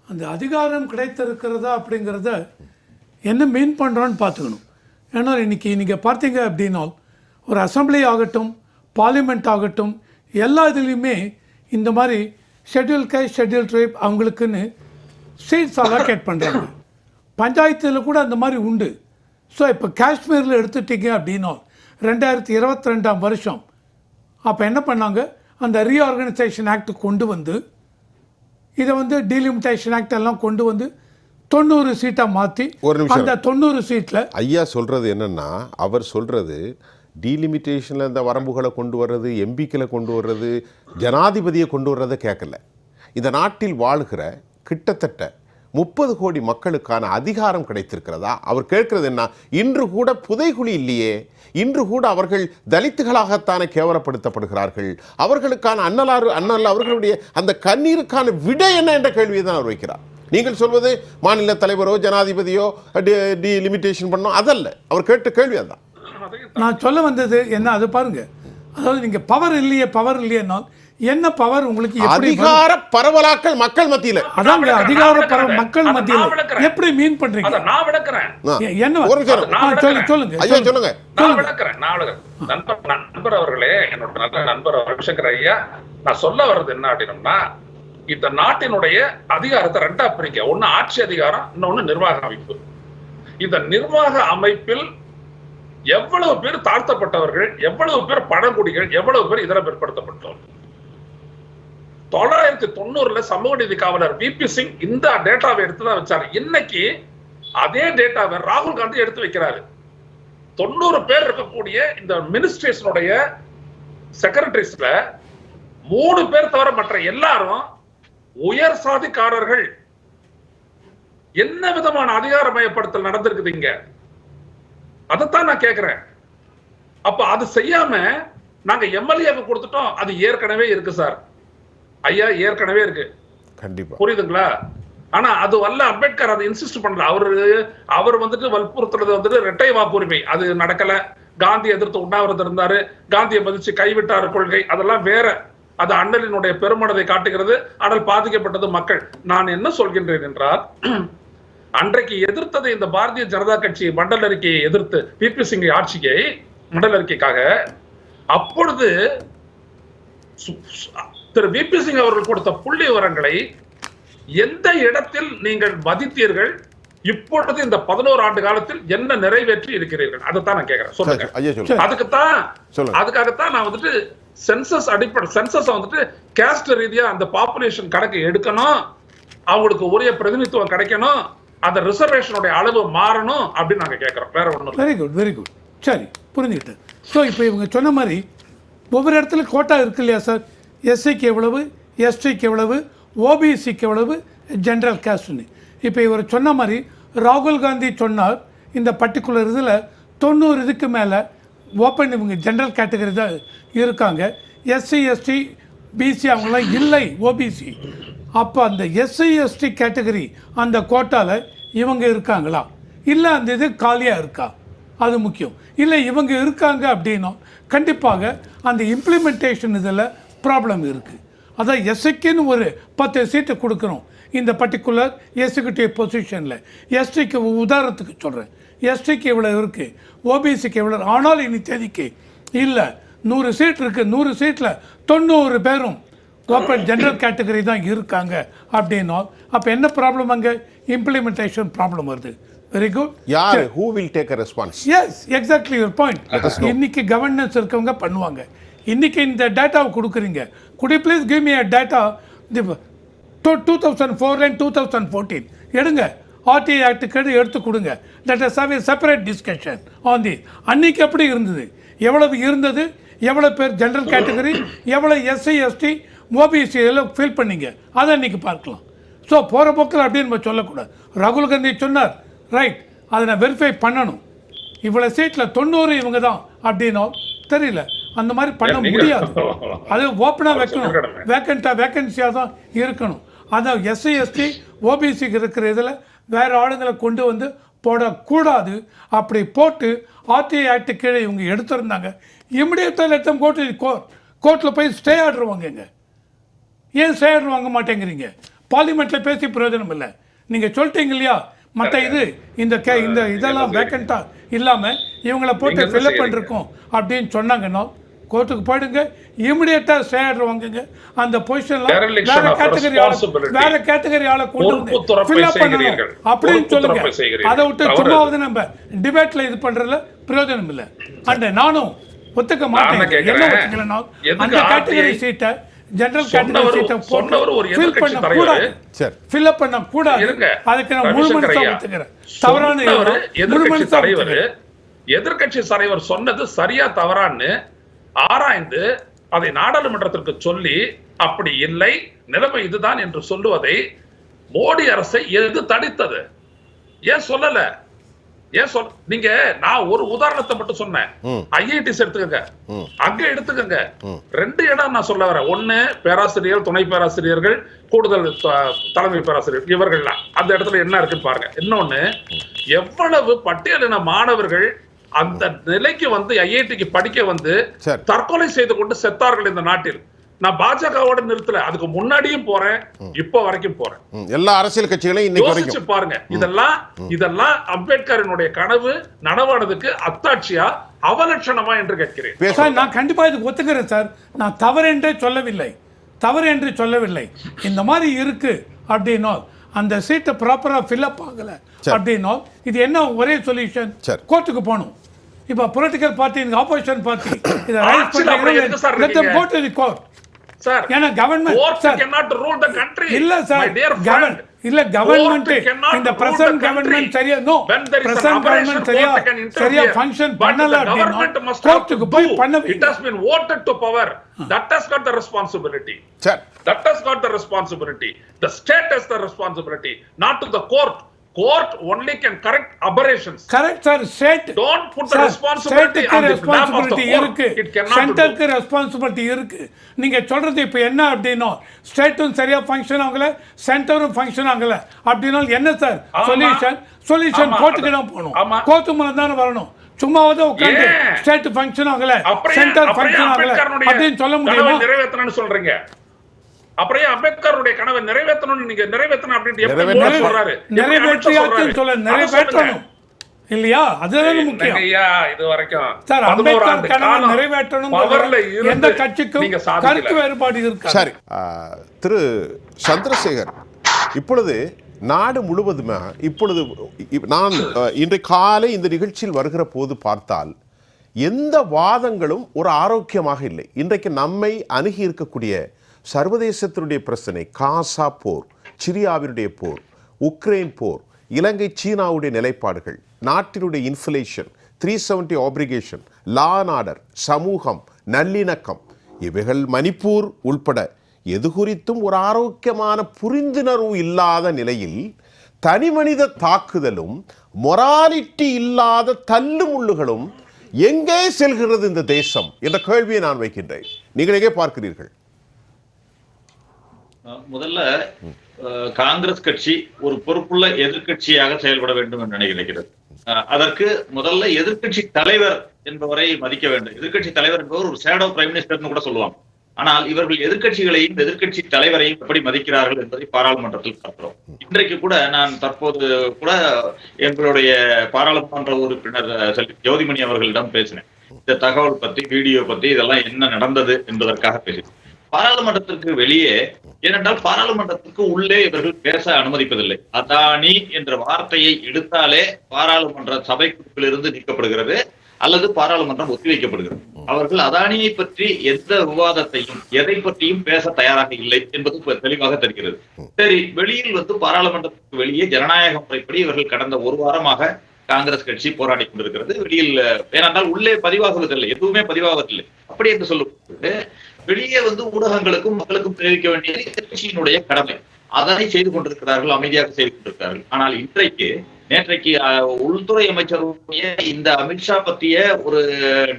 அந்த அதிகாரம் கிடைத்திருக்கிறதா அப்படிங்கிறத என்ன மீன் பண்ணுறோன்னு பார்த்துக்கணும். ஏன்னா இன்னைக்கு நீங்கள் பார்த்தீங்க அப்படின்னா ஒரு அசம்பிளி ஆகட்டும், பார்லிமெண்ட் ஆகட்டும், எல்லா இதுலேயுமே இந்த மாதிரி ஷெட்யூல் கேஸ்ட், ஷெட்யூல் ட்ரைப் அவங்களுக்குன்னு சீட்ஸ் அலோகேட் பண்ணுறாங்க. பஞ்சாயத்தில் கூட அந்த மாதிரி உண்டு. ஸோ இப்போ காஷ்மீரில் எடுத்துட்டீங்க அப்படின்னா 2022 வருஷம் அப்போ என்ன பண்ணாங்க, அந்த ரீஆர்கனைசேஷன் ஆக்ட் கொண்டு வந்து இதை வந்து டீலிமிட்டேஷன் ஆக்ட் எல்லாம் கொண்டு வந்து 90 சீட்டாக மாற்றி அந்த 90 சீட்டில் ஐயா சொல்கிறது என்னென்னா, அவர் சொல்கிறது டீலிமிட்டேஷனில் இந்த வரம்புகளை கொண்டு வர்றது, எம்பிக்களை கொண்டு வர்றது, ஜனாதிபதியை கொண்டு வர்றதை கேட்கல. இந்த நாட்டில் வாழ்கிற கிட்டத்தட்ட 30 கோடி மக்களுக்கான அதிகாரம் கிடைத்திருக்கிறதா அவர் கேட்கிறது என்ன? இன்று கூட புதைகுழி இல்லையே, இன்று கூட அவர்கள் தலித்துகளாகத்தானே கேவலப்படுத்தப்படுகிறார்கள். அவர்களுக்கான அண்ணல் அவர்களுடைய அந்த கண்ணீருக்கான விடை என்ன என்ற கேள்வியை தான் அவர் வைக்கிறார். நீங்கள் சொல்வது மாநில தலைவரோ ஜனாதிபதியோ லிமிட்டேஷன் பண்ணோம், அதல்ல. அவர் கேட்ட கேள்வி அதுதான். நான் சொல்ல வந்தது என்ன, அது பாருங்க. அதாவது நீங்க பவர் இல்லையேன்னா என்ன பவர் உங்களுக்கு? அதிகார பரவலாக்கல் மக்கள் மத்தியில, அதாங்க அதிகார பரவல் மக்கள் மத்தியில எப்படி மீன் பண்றீங்க? நான் விளக்குறேன். என்ன சொல்லுங்க ஐயா, சொல்லுங்க. நான் விளக்குறேன். நண்பர் அவர்களே, என்னோட நல்ல நண்பர் ரவிசங்கர் ஐயா, நான் சொல்ல வர்றது என்ன அப்படின்னா, இந்த நாட்டினுடைய அதிகாரத்தை ரெண்டா பிரிக்க. ஒன்னு ஆட்சி அதிகாரம், இன்னொன்னு நிர்வாக அமைப்பு. இந்த நிர்வாக அமைப்பில் எவ்வளவு பேர் தாழ்த்தப்பட்டவர்கள், எவ்வளவு பேர் பழங்குடிகள், எவ்வளவு பேர் இதர பிற்படுத்தப்பட்டவர்கள். 990 சமூக நீதி காவலர் விபி சிங் இந்த டேட்டாவை எடுத்துதான் வச்சாரு. இன்னைக்கு அதே டேட்டாவை ராகுல் காந்தி எடுத்து வைக்கிறாரு. 90 பேர் இருக்கக்கூடிய இந்த மினிஸ்ட்ரேஷனுடைய செக்ரட்டரிஸ்ல 3 பேர் தவிர மற்ற எல்லாரும் உயர் சாதிக்காரர்கள். என்ன விதமான அதிகாரமயப்படுத்தல் நடந்திருக்குது இங்க? அதைத்தான் நான் கேட்கிறேன். அப்ப அது செய்யாம நாங்க எம்எல்ஏக்கு கொடுத்துட்டோம். அது ஏற்கனவே இருக்கு சார் ஐயா, ஏற்கனவே இருக்கு. கண்டிப்பா புரியுதுங்களா? ஆனா அது வல்ல அம்பேத்கர் அதை இன்சிஸ்ட் பண்ணல. அவர் வந்துட்டு வற்புறுத்துறது வந்துட்டு இரட்டை வாக்குரிமை, அது நடக்கல. காந்தி எதிர்த்து உண்ணாவிரதம் இருந்தாரு, காந்தியை மதிச்சு கைவிட்டார் கொள்கை, அதெல்லாம் வேற. அது அண்ணலினுடைய பெருமனதை காட்டுகிறது. ஆனால் பாதிக்கப்பட்டது மக்கள். நான் என்ன சொல்கின்றேன் என்றால், அன்றைக்கு எதிர்த்தது இந்த பாரதிய ஜனதா கட்சி மண்டல அறிக்கையை எதிர்த்து பிபி சிங் ஆட்சியை மண்டல அறிக்கைக்காக அப்பொழுது திரு விபி சிங் அவர்கள் கொடுத்த புள்ளி விவரங்களை எந்த இடத்தில் நீங்கள் மதித்தீர்கள்? இப்பொழுது இந்த 11 ஆண்டு காலத்தில் என்ன நிறைவேற்றி இருக்கிறீர்கள்? அதைத்தான் நான் கேட்கிறேன். சொல்லுங்க. அதுக்காகத்தான் நான் வந்துட்டு சென்சஸ் அடிப்படை சென்சஸ் வந்துட்டு கேஸ்ட் ரீதியா அந்த பாப்புலேஷன் கணக்கு எடுக்கணும், அவங்களுக்கு உரிய பிரதிநிதித்துவம் கிடைக்கணும், அந்த ரிசர்வேஷனுடைய அளவு மாறணும் அப்படின்னு நாங்க கேட்கிறோம். வேற ஒன்றும். Very good. சரி, புரிஞ்சுக்கிட்டேன். ஸோ இப்போ இவங்க சொன்ன மாதிரி ஒவ்வொரு இடத்துல கோட்டா இருக்கு இல்லையா சார்? எஸ்சிக்கு எவ்வளவு, எஸ்டிக்கு எவ்வளவு, ஓபிசிக்கு எவ்வளவு, ஜென்ரல் கேஸ்ட்னு. இப்போ இவர் சொன்ன மாதிரி ராகுல் காந்தி சொன்னார், இந்த பர்டிகுலர் இதில் 90 இதுக்கு மேலே ஓப்பன் இவங்க ஜென்ரல் கேட்டகரி தான் இருக்காங்க. எஸ்சி எஸ்டி பிசி அவங்களாம் இல்லை, ஓபிசி. அப்போ அந்த எஸ்சி எஸ்டி கேட்டகரி அந்த கோட்டாவில் இவங்க இருக்காங்களா, இல்லை அந்த இது காலியாக இருக்கா? அது முக்கியம். இல்லை இவங்க இருக்காங்க அப்படின்னா கண்டிப்பாக அந்த இம்ப்ளிமெண்டேஷன் இதில் ப்ராப்ளம் இருக்குது. அதான் எஸ்சிக்குன்னு ஒரு 10 சீட்டு கொடுக்குறோம் இந்த பர்டிகுலர் எக்ஸிக்யூட்டிவ் பொசிஷனில். எஸ்டிக்கு உதாரணத்துக்கு சொல்கிறேன், எஸ்டிக்கு இவ்வளோ இருக்குது, ஓபிசிக்கு எவ்வளோ. ஆனால் இனி தேதிக்கு இல்லை, 100 சீட் இருக்குது, 100 சீட்டில் 90 பேரும் ஓப்பன் ஜென்ரல் கேட்டகரி தான் இருக்காங்க அப்படின்னா அப்போ என்ன ப்ராப்ளம்? அங்கே இம்ப்ளிமெண்டேஷன் ப்ராப்ளம் வருது. Very good. யார் who will take a response? Yes, exactly your point. இன்னைக்கு கவர்னன்ஸ் இருக்கவங்க பண்ணுவாங்க. இன்னைக்கு இந்த டேட்டாவை கொடுக்குறீங்க. could you please give me a data 2004 and 2014 எடுங்க. ஆர்டிஐ ஆக்டுக்கு எடுத்து கொடுங்க. That is have a separate discussion on the. அன்னைக்கு எப்படி இருந்தது, எவ்வளவு இருந்தது, எவ்வளோ பேர் ஜென்ரல் கேட்டகரி, எவ்வளோ எஸ்சி எஸ்டி ஓபிசி எல்லாம் ஃபீல் பண்ணீங்க, அதை அன்றைக்கி பார்க்கலாம். ஸோ போகிற போக்கில் அப்படின்னு நம்ம சொல்லக்கூடாது. ராகுல் காந்தி சொன்னார், ரைட், அதை நான் வெரிஃபை பண்ணணும். இவ்வளோ சீட்டில் 90 இவங்க தான் அப்படின்னா தெரியல, அந்த மாதிரி பண்ண முடியாது. அது ஓப்பனாக வைக்கணும், வேக்கன்சியாக தான் இருக்கணும். அதான் எஸ்சி எஸ்டி ஓபிசிக்கு இருக்கிற இதில் வேறு ஆளுங்களை கொண்டு வந்து போடக்கூடாது. அப்படி போட்டு ஆர்டிஐ ஆக்டு கீழே இவங்க எடுத்திருந்தாங்க, இமிடியேட்டாக லெட்டம் கோர்ட்டில் போய் ஸ்டே ஆர்டர் வாங்குங்க. ஏன் ஸ்டே ஆர்டர் வாங்க மாட்டேங்கிறீங்க? பார்லிமெண்ட்டில் பேசி பிரயோஜனம் இல்லை. நீங்கள் சொல்லிட்டீங்க இல்லையா, மற்ற இந்த இதெல்லாம் வேக்கண்ட்டாக இல்லாமல் இவங்களை போட்டு ஃபில்அப் பண்ணிருக்கோம் அப்படின்னு சொன்னாங்கன்னா கோர்ட்டுக்கு போயிடுங்க, இமிடியேட்டாக ஸ்டே ஆர்டர் வாங்குங்க. அந்த பொசிஷன்ல வேற கேட்டகரி ஆளை கொண்டு வந்து ஃபில்அப் பண்ணணும் அப்படின்னு சொல்லுங்க. அதை விட்டு சும்மாவது நம்ம டிபேட்ல இது பண்றதுல பிரயோஜனம் இல்லை. அண்ட் நானும் ஒத்துக்க மாட்டேன். என்ன ஒத்துக்கலன்னா அந்த கேட்டகரி சீட்டை ஜெனரல் கேட்டகரி சீட்டை போட்டு ஃபில் பண்ண கூடாது, ஃபில்அப் பண்ண கூடாது. அதுக்கு நான் முழு மனசா ஒத்துக்கிறேன். தவறான எதிர்க்கட்சி தலைவர் சொன்னது சரியா தவறான்னு ஆராய்ந்து அதை நாடாளுமன்றத்திற்கு சொல்லி அப்படி இல்லை, நிலைமை இதுதான் என்று சொல்லுவதை மோடி அரசை எது தடுத்தது? ஏன் சொல்லல? நீங்க நான் ஒரு உதாரணத்தை மட்டும் சொன்னேன். ஐஐடிஸ் எடுத்துக்கங்க, அங்க எடுத்துக்கங்க. 2 இடம் நான் சொல்ல வரேன். ஒண்ணு பேராசிரியர்கள், துணை பேராசிரியர்கள், கூடுதல் தலைமை பேராசிரியர், இவர்கள்லாம் அந்த இடத்துல என்ன இருக்குன்னு பாருங்க. இன்னொன்னு, எவ்வளவு பட்டியலின மாணவர்கள் அந்த நிலைக்கு வந்து ஐஐடிக்கு படிக்க வந்து தற்கொலை செய்து கொண்டு செத்தார்கள் இந்த நாட்டில். நான் பாஜகவோட நிறுத்தல, அதுக்கு முன்னாடியும் போறேன், இப்ப வரைக்கும் போறேன். எல்லா அரசியல் கட்சிகளையும் யோசிச்சு பாருங்க. இதெல்லாம் அம்பேத்கரினுடைய கனவு நனவானதுக்கு அத்தாட்சியா அவலட்சணமா என்று கேட்கிறேன். நான் கண்டிப்பா இதுக்கு ஒத்துக்கிறேன் சார். நான் தவறு என்று சொல்லவில்லை. இந்த மாதிரி இருக்கு அப்படின்னா அந்த சீட்டை ப்ராப்பரா ஃபில்அப் ஆகல அப்படின்னா இது என்ன ஒரே சொல்யூஷன்? கோர்ட்டுக்கு போகணும். இப்ப பொலிட்டிக்கல் பார்ட்டி, ஆப்போசிஷன் பார்ட்டி இதை ரைஸ் பண்றாங்க, let them go to the court. Sir, ஏன்னா government cannot rule the country. இல்ல சார், கவர்மெண்ட் இந்த பிரசன்ட் கவர்மெண்ட் சரியா பிரசன்ட் கவர்மெண்ட் சரியா ஃபங்க்ஷன் பண்ணல அப்படினா கோர்ட்டுக்கு போய் பண்ண. It has been voted to power. That has got the responsibility. That has got the responsibility. The state has the responsibility, not to the court. Court only can correct aberrations. Correct sir. State don't put the responsibility on the responsibility இருக்கு, சென்டருக்கு responsibility இருக்கு. நீங்க சொல்றது இப்ப என்ன அப்படினா ஸ்டேட்டும் சரியா function ஆகல, சென்டரும் ஃபங்க்ஷன் ஆகல அப்படினா என்ன சார் சொல்யூஷன்? கோர்ட்டுக்கு தான் போகணும், கோர்ட்டு மூலம் தான் வரணும். சும்மாவது உட்கார்ந்து ஸ்டேட் ஃபங்க்ஷன் ஆகல, சென்டர் ஃபங்க்ஷன் ஆகல அப்படின்னு சொல்ல முடியுமா? நிறைவேற்றணும்னு சொல்றீங்க. அப்புறம் அம்பேத்கருடைய கனவை நிறைவேற்றணும், நீங்க நிறைவேற்றணும் அப்படின்னு சொல்றாரு. நிறைவேற்றணும் இல்லையா? அதுதான் முக்கியம். இது வரைக்கும் சார் அம்பேத்கர் கனவை நிறைவேற்றணும் எந்த கட்சிக்கும் கருத்து வேறுபாடு இருக்கு. சரி, திரு சந்திரசேகர், இப்பொழுது நாடு முழுவதுமே இப்பொழுது நான் இன்றைய காலை இந்த நிகழ்ச்சியில் வருகிற போது பார்த்தால் எந்த வாதங்களும் ஒரு ஆரோக்கியமாக இல்லை. இன்றைக்கு நம்மை அணுகி இருக்கக்கூடிய சர்வதேசத்தினுடைய பிரச்சனை, காசா போர், சிரியாவினுடைய போர், உக்ரைன் போர், இலங்கை சீனாவுடைய நிலைப்பாடுகள், நாட்டினுடைய inflation, 370 application, law and order, சமூகம், நல்லிணக்கம், இவைகள் மணிப்பூர் உள்பட எது குறித்தும் ஒரு ஆரோக்கியமான புரிந்துணர்வு இல்லாத நிலையில் தனிமனித தாக்குதலும் மொராலிட்டி இல்லாத தள்ளுமுள்ளுகளும் எங்கே செல்கிறது இந்த தேசம் என்ற கேள்வியை நான் வைக்கின்றேன். நீங்கள் எங்கே பார்க்கிறீர்கள்? முதல்ல காங்கிரஸ் கட்சி ஒரு பொறுப்புள்ள எதிர்கட்சியாக செயல்பட வேண்டும் என்று நினைக்கிறது. அதற்கு முதல்ல எதிர்கட்சி தலைவர் என்பவரை மதிக்க வேண்டும். எதிர்கட்சி தலைவர் என்பவர் ஒரு ஷேடோ பிரைம் மினிஸ்டர்னு கூட சொல்லுவாங்க. ஆனால் இவர்கள் எதிர்கட்சிகளையும் எதிர்கட்சி தலைவரையும் எப்படி மதிக்கிறார்கள் என்பதை பாராளுமன்றத்தில் பார்க்கிறோம். இன்றைக்கு கூட நான் தற்போது கூட எங்களுடைய பாராளுமன்ற உறுப்பினர் ஜோதிமணி அவர்களிடம் பேசினேன். இந்த தகவல் பத்தி, வீடியோ பத்தி, இதெல்லாம் என்ன நடந்தது என்பதற்காக பேசினேன். பாராளுமன்றத்திற்கு வெளியே, ஏனென்றால் பாராளுமன்றத்துக்கு உள்ளே இவர்கள் பேச அனுமதிப்பதில்லை. அதானி என்ற வார்த்தையை எடுத்தாலே பாராளுமன்ற சபைக்குள்ளிருந்து நீக்கப்படுகிறது. அல்லது பாராளுமன்றம் ஒத்திவைக்கப்படுகிறது. அவர்கள் அதானியை பற்றி எந்த விவாதத்தையும் எதை பற்றியும் பேச தயாராக இல்லை என்பது தெளிவாக தெரிகிறது. சரி, வெளியில் பாராளுமன்றத்துக்கு வெளியே ஜனநாயக முறைப்படி இவர்கள் கடந்த ஒரு வாரமாக காங்கிரஸ் கட்சி போராடி கொண்டிருக்கிறது. வெளியில் ஏனென்றால் உள்ளே பதிவாகுவதில்லை, எதுவுமே பதிவாவதில்லை. அப்படி என்று சொல்லும்போது வெளியே ஊடகங்களுக்கும் மக்களுக்கும் தெரிவிக்க வேண்டியது கட்சியினுடைய கடமை. அதனை செய்து கொண்டிருக்கிறார்கள், அமைதியாக செய்து கொண்டிருக்கிறார்கள். ஆனால் நேற்றைக்கு உள்துறை அமைச்சருடைய இந்த அமித்ஷா பற்றிய ஒரு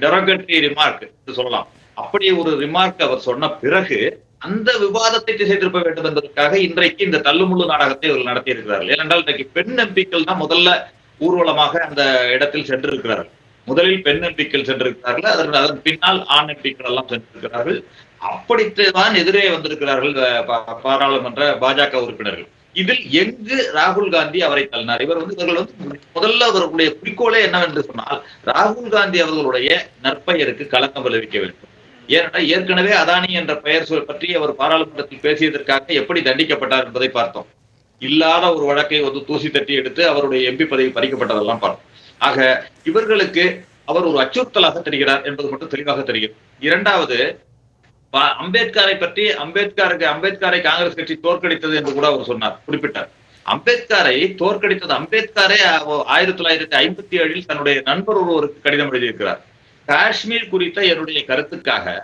டெரோகேட்டரி ரிமார்க் என்று சொல்லலாம், அப்படி ஒரு ரிமார்க் அவர் சொன்ன பிறகு அந்த விவாதத்தை திசை திருப்ப வேண்டும் என்பதற்காக இன்றைக்கு இந்த தள்ளுமுள்ளு நாடகத்தை அவர்கள் நடத்தி இருக்கிறார்கள். ஏனென்றால் இன்றைக்கு பெண் எம்பிக்கள் தான் முதல்ல ஊர்வலமாக அந்த இடத்தில் சென்றிருக்கிறார்கள். முதலில் பெண் எம்பிக்கள் சென்றிருக்கிறார்கள், அதன் பின்னால் ஆண் எம்பிக்கள் எல்லாம் சென்றிருக்கிறார்கள். அப்படித்தான் எதிரே வந்திருக்கிறார்கள் பாராளுமன்ற பாஜக உறுப்பினர்கள். இதில் எங்கு ராகுல் காந்தி அவரை தள்ளினார்? இவர்கள் முதல்ல அவர்களுடைய குறிக்கோளே என்னவென்று சொன்னால், ராகுல் காந்தி அவர்களுடைய நற்பெயருக்கு களங்கம் விளைவிக்க வேண்டும். ஏனென்றால் ஏற்கனவே அதானி என்ற பெயர் பற்றி அவர் பாராளுமன்றத்தில் பேசியதற்காக எப்படி தண்டிக்கப்பட்டார் என்பதை பார்த்தோம். இல்லாத ஒரு வழக்கை தூசி தட்டி எடுத்து அவருடைய எம்பி பதவி பறிக்கப்பட்டதெல்லாம் பார்த்தோம். ஆக இவர்களுக்கு அவர் ஒரு அச்சுறுத்தலாக தெரிகிறார் என்பது மட்டும் தெளிவாக தெரிகிறது. இரண்டாவது, அம்பேத்கரை பற்றி அம்பேத்கரை காங்கிரஸ் கட்சி தோற்கடித்தது என்று கூட அவர் சொன்னார், குறிப்பிட்டார். அம்பேத்கரை தோற்கடித்தது, அம்பேத்கரை 1957 தன்னுடைய நண்பர் ஒருவருக்கு கடிதம் எழுதியிருக்கிறார். காஷ்மீர் குறித்த என்னுடைய கருத்துக்காக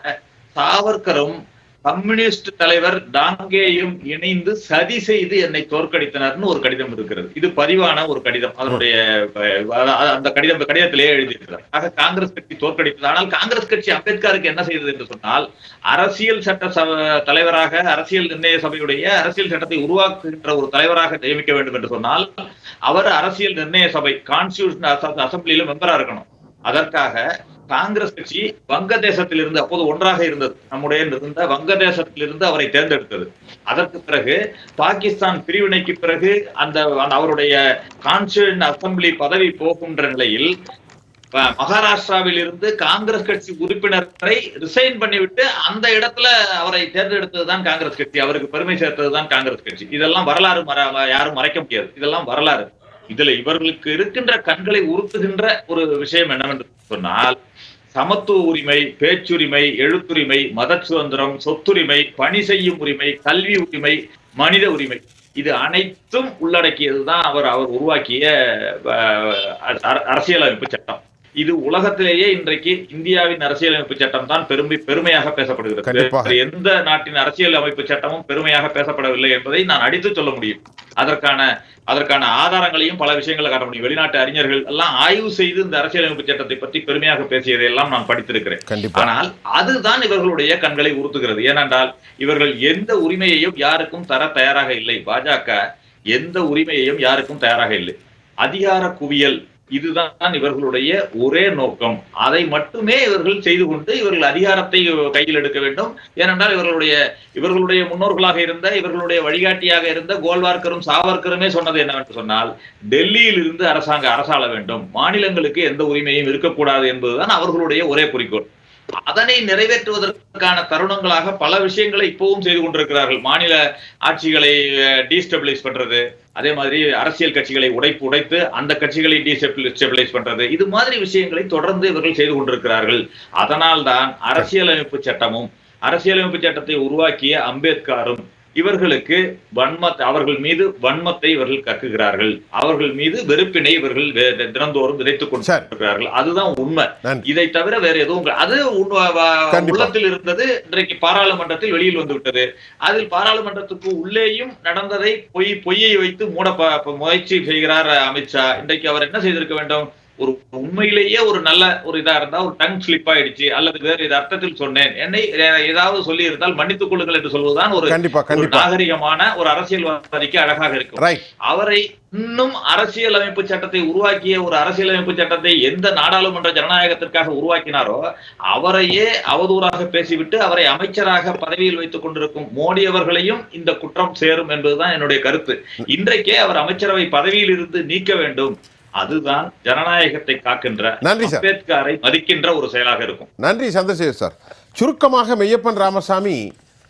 சாவர்கரும் கம்யூனிஸ்ட் தலைவர் டாங்கேயும் இணைந்து சதி செய்து என்னை தோற்கடித்தனர்னு ஒரு கடிதம் இருக்கிறது. இது பதிவான ஒரு கடிதம், அதனுடைய அந்த கடிதத்திலேயே எழுதியிருக்கிறார். ஆக காங்கிரஸ் கட்சி தோற்கடித்தது. ஆனால் காங்கிரஸ் கட்சி அம்பேத்கருக்கு என்ன செய்தது என்று சொன்னால், அரசியல் சட்ட தலைவராக, அரசியல் நிர்ணய சபையுடைய அரசியல் சட்டத்தை உருவாக்குகின்ற ஒரு தலைவராக நியமிக்க வேண்டும் என்று சொன்னால் அவர் அரசியல் நிர்ணய சபை கான்ஸ்டிடியூஷன் அசம்பிளியில மெம்பரா இருக்கணும். அதற்காக காங்கிரஸ் கட்சி வங்கதேசத்திலிருந்து, அப்போது ஒன்றாக இருந்தது, நம்முடைய இருந்த வங்கதேசத்திலிருந்து அவரை தேர்ந்தெடுத்தது. அதற்கு பிறகு பாகிஸ்தான் பிரிவினைக்கு பிறகு அவருடைய கான்ஸ்டிடியூஷன் அசம்பிளி பதவி போகின்ற நிலையில் மகாராஷ்டிராவில் இருந்து காங்கிரஸ் கட்சி உறுப்பினரை ரிசைன் பண்ணிவிட்டு அந்த இடத்துல அவரை தேர்ந்தெடுத்ததுதான் காங்கிரஸ் கட்சி, அவருக்கு பெருமை சேர்த்ததுதான் காங்கிரஸ் கட்சி. இதெல்லாம் வரலாறு, யாரும் மறைக்க முடியாது, இதெல்லாம் வரலாறு. இதுல இவர்களுக்கு இருக்கின்ற கண்களை உறுத்துகின்ற ஒரு விஷயம் என்னவென்று சொன்னால், சமத்துவ உரிமை, பேச்சுரிமை, எழுத்துரிமை, மத சுதந்திரம், சொத்துரிமை, பணி செய்யும் உரிமை, கல்வி உரிமை, மனித உரிமை, இது அனைத்தும் உள்ளடக்கியதுதான் அவர் உருவாக்கிய அரசியலமைப்பு சட்டம். இது உலகத்திலேயே இன்றைக்கு இந்தியாவின் அரசியலமைப்பு சட்டம் தான் பெருமையாக பேசப்படுகிறது. எந்த நாட்டின் அரசியல் அமைப்பு சட்டமும் பெருமையாக பேசப்படவில்லை என்பதை நான் அடித்து சொல்ல முடியும். அதற்கான ஆதாரங்களையும் பல விஷயங்களை காட்ட முடியும். வெளிநாட்டு அறிஞர்கள் எல்லாம் ஆய்வு செய்து இந்த அரசியலமைப்பு சட்டத்தை பற்றி பெருமையாக பேசியதை எல்லாம் நான் படித்திருக்கிறேன். ஆனால் அதுதான் இவர்களுடைய கண்களை உறுத்துகிறது. ஏனென்றால் இவர்கள் எந்த உரிமையையும் யாருக்கும் தர தயாராக இல்லை. பாஜக எந்த உரிமையையும் யாருக்கும் தயாராக இல்லை. அதிகார குவியல், இதுதான் இவர்களுடைய ஒரே நோக்கம். அதை மட்டுமே இவர்கள் செய்து கொண்டு இவர்கள் அதிகாரத்தை கையில் எடுக்க வேண்டும். ஏனென்றால் இவர்களுடைய முன்னோர்களாக இருந்த, இவர்களுடைய வழிகாட்டியாக இருந்த கோல்வார்கரும் சாவர்கருமே சொன்னது என்னவென்று சொன்னால், டெல்லியில் இருந்து அரசாள வேண்டும், மாநிலங்களுக்கு எந்த உரிமையும் இருக்கக்கூடாது என்பதுதான் அவர்களுடைய ஒரே குறிக்கோள். அதனை நிறைவேற்றுவதற்கான தருணங்களாக பல விஷயங்களை இப்பவும் செய்து கொண்டிருக்கிறார்கள். மாநில ஆட்சிகளை டீஸ்டபிளைஸ் பண்றது, அதே மாதிரி அரசியல் கட்சிகளை உடைத்து அந்த கட்சிகளை டீஸ்டபிளைஸ் பண்றது, இது மாதிரி விஷயங்களை தொடர்ந்து இவர்கள் செய்து கொண்டிருக்கிறார்கள். அதனால்தான் அரசியலமைப்பு சட்டத்தை உருவாக்கிய அம்பேத்கரும் இவர்களுக்கு அவர்கள் மீது வன்மத்தை இவர்கள் கக்குகிறார்கள், அவர்கள் மீது வெறுப்பினை இவர்கள் தினந்தோறும் விதைத்துக் கொண்டிருக்கிறார்கள். அதுதான் உண்மை. இதை தவிர வேற எதுவும் அது உள்ளத்தில் இருந்தது இன்றைக்கு பாராளுமன்றத்தில் வெளியில் வந்து விட்டது. அதில் பாராளுமன்றத்துக்கு உள்ளேயும் நடந்ததை பொய்யை வைத்து மூட முயற்சி செய்கிறார் அமித்ஷா. இன்றைக்கு அவர் என்ன செய்திருக்க வேண்டும்? ஒரு உண்மையிலேயே ஒரு நல்ல ஒரு இதா இருந்தா, ஒரு டங் ஸ்லிப் ஆயிடுச்சு அல்லது வேறு இது அர்த்தத்தில் சொன்னேன், என்னை ஏதாவது சொல்லி இருந்தால் மன்னித்துக் கொள்ளுங்கள் என்று சொல்வதுதான் ஒரு நாகரிகமான ஒரு அரசியல்வாதிக்கு அழகாக இருக்கும். அவரை இன்னும் அரசியலமைப்பு சட்டத்தை உருவாக்கிய ஒரு அரசியலமைப்பு சட்டத்தை எந்த நாடாளுமன்ற ஜனநாயகத்திற்காக உருவாக்கினாரோ அவரையே அவதூறாக பேசிவிட்டு அவரை அமைச்சராக பதவியில் வைத்துக் கொண்டிருக்கும் மோடி அவர்களையும் இந்த குற்றம் சேரும் என்பதுதான் என்னுடைய கருத்து. இன்றைக்கே அவர் அமைச்சரவை பதவியில் இருந்து நீக்க வேண்டும். அதுதான் ஜனநாயகத்தை காக்கின்ற, அம்பேத்கரை மதிக்கின்ற ஒரு செயலாக இருக்கும். நன்றி சந்திரசேகர் சார். சுருக்கமாக மெய்யப்பன் ராமசாமி,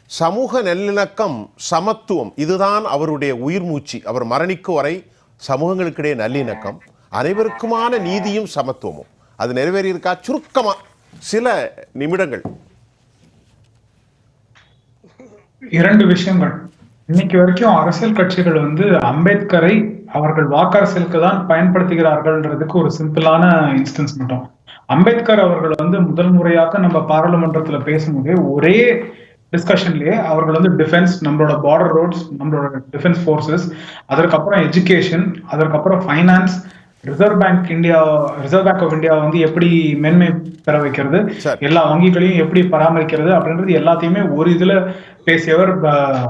சமூக நல்லிணக்கம், சமத்துவம், இதுதான் அவருடைய உயிர் மூச்சு. அவர் மரணிக்கும் வரை சமூகங்களுக்கிடையே நல்லிணக்கம், அனைவருக்குமான நீதியும் சமத்துவமும், அது நிறைவேறியிருக்கா? சுருக்கமா சில நிமிடங்கள். 2 விஷயங்கள். இன்னைக்கு வரைக்கும் அரசியல் கட்சிகள் வந்து அம்பேத்கரை அவர்கள் வாக்கரசியலுக்கு தான் பயன்படுத்துகிறார்கள்ன்றதுக்கு ஒரு சிம்பிளான இன்ஸ்டன்ஸ் மட்டும். அம்பேத்கர் அவர்கள் வந்து முதல் முறையாக நம்ம பாராளுமன்றத்துல பேசும்போது ஒரே டிஸ்கஷன்லயே அவர்கள் வந்து டிஃபென்ஸ், நம்மளோட பார்டர் ரோட்ஸ், நம்மளோட டிஃபென்ஸ் ஃபோர்ஸஸ், அதற்கப்புறம் எஜுகேஷன், அதற்கப்புறம் finance, reserve bank of India வந்து எப்படி மேன்மை பெற வைக்கிறது, எல்லா வங்கிகளையும் எப்படி பராமரிக்கிறது அப்படின்றது எல்லாத்தையுமே ஒரு இதுல பேசியவர்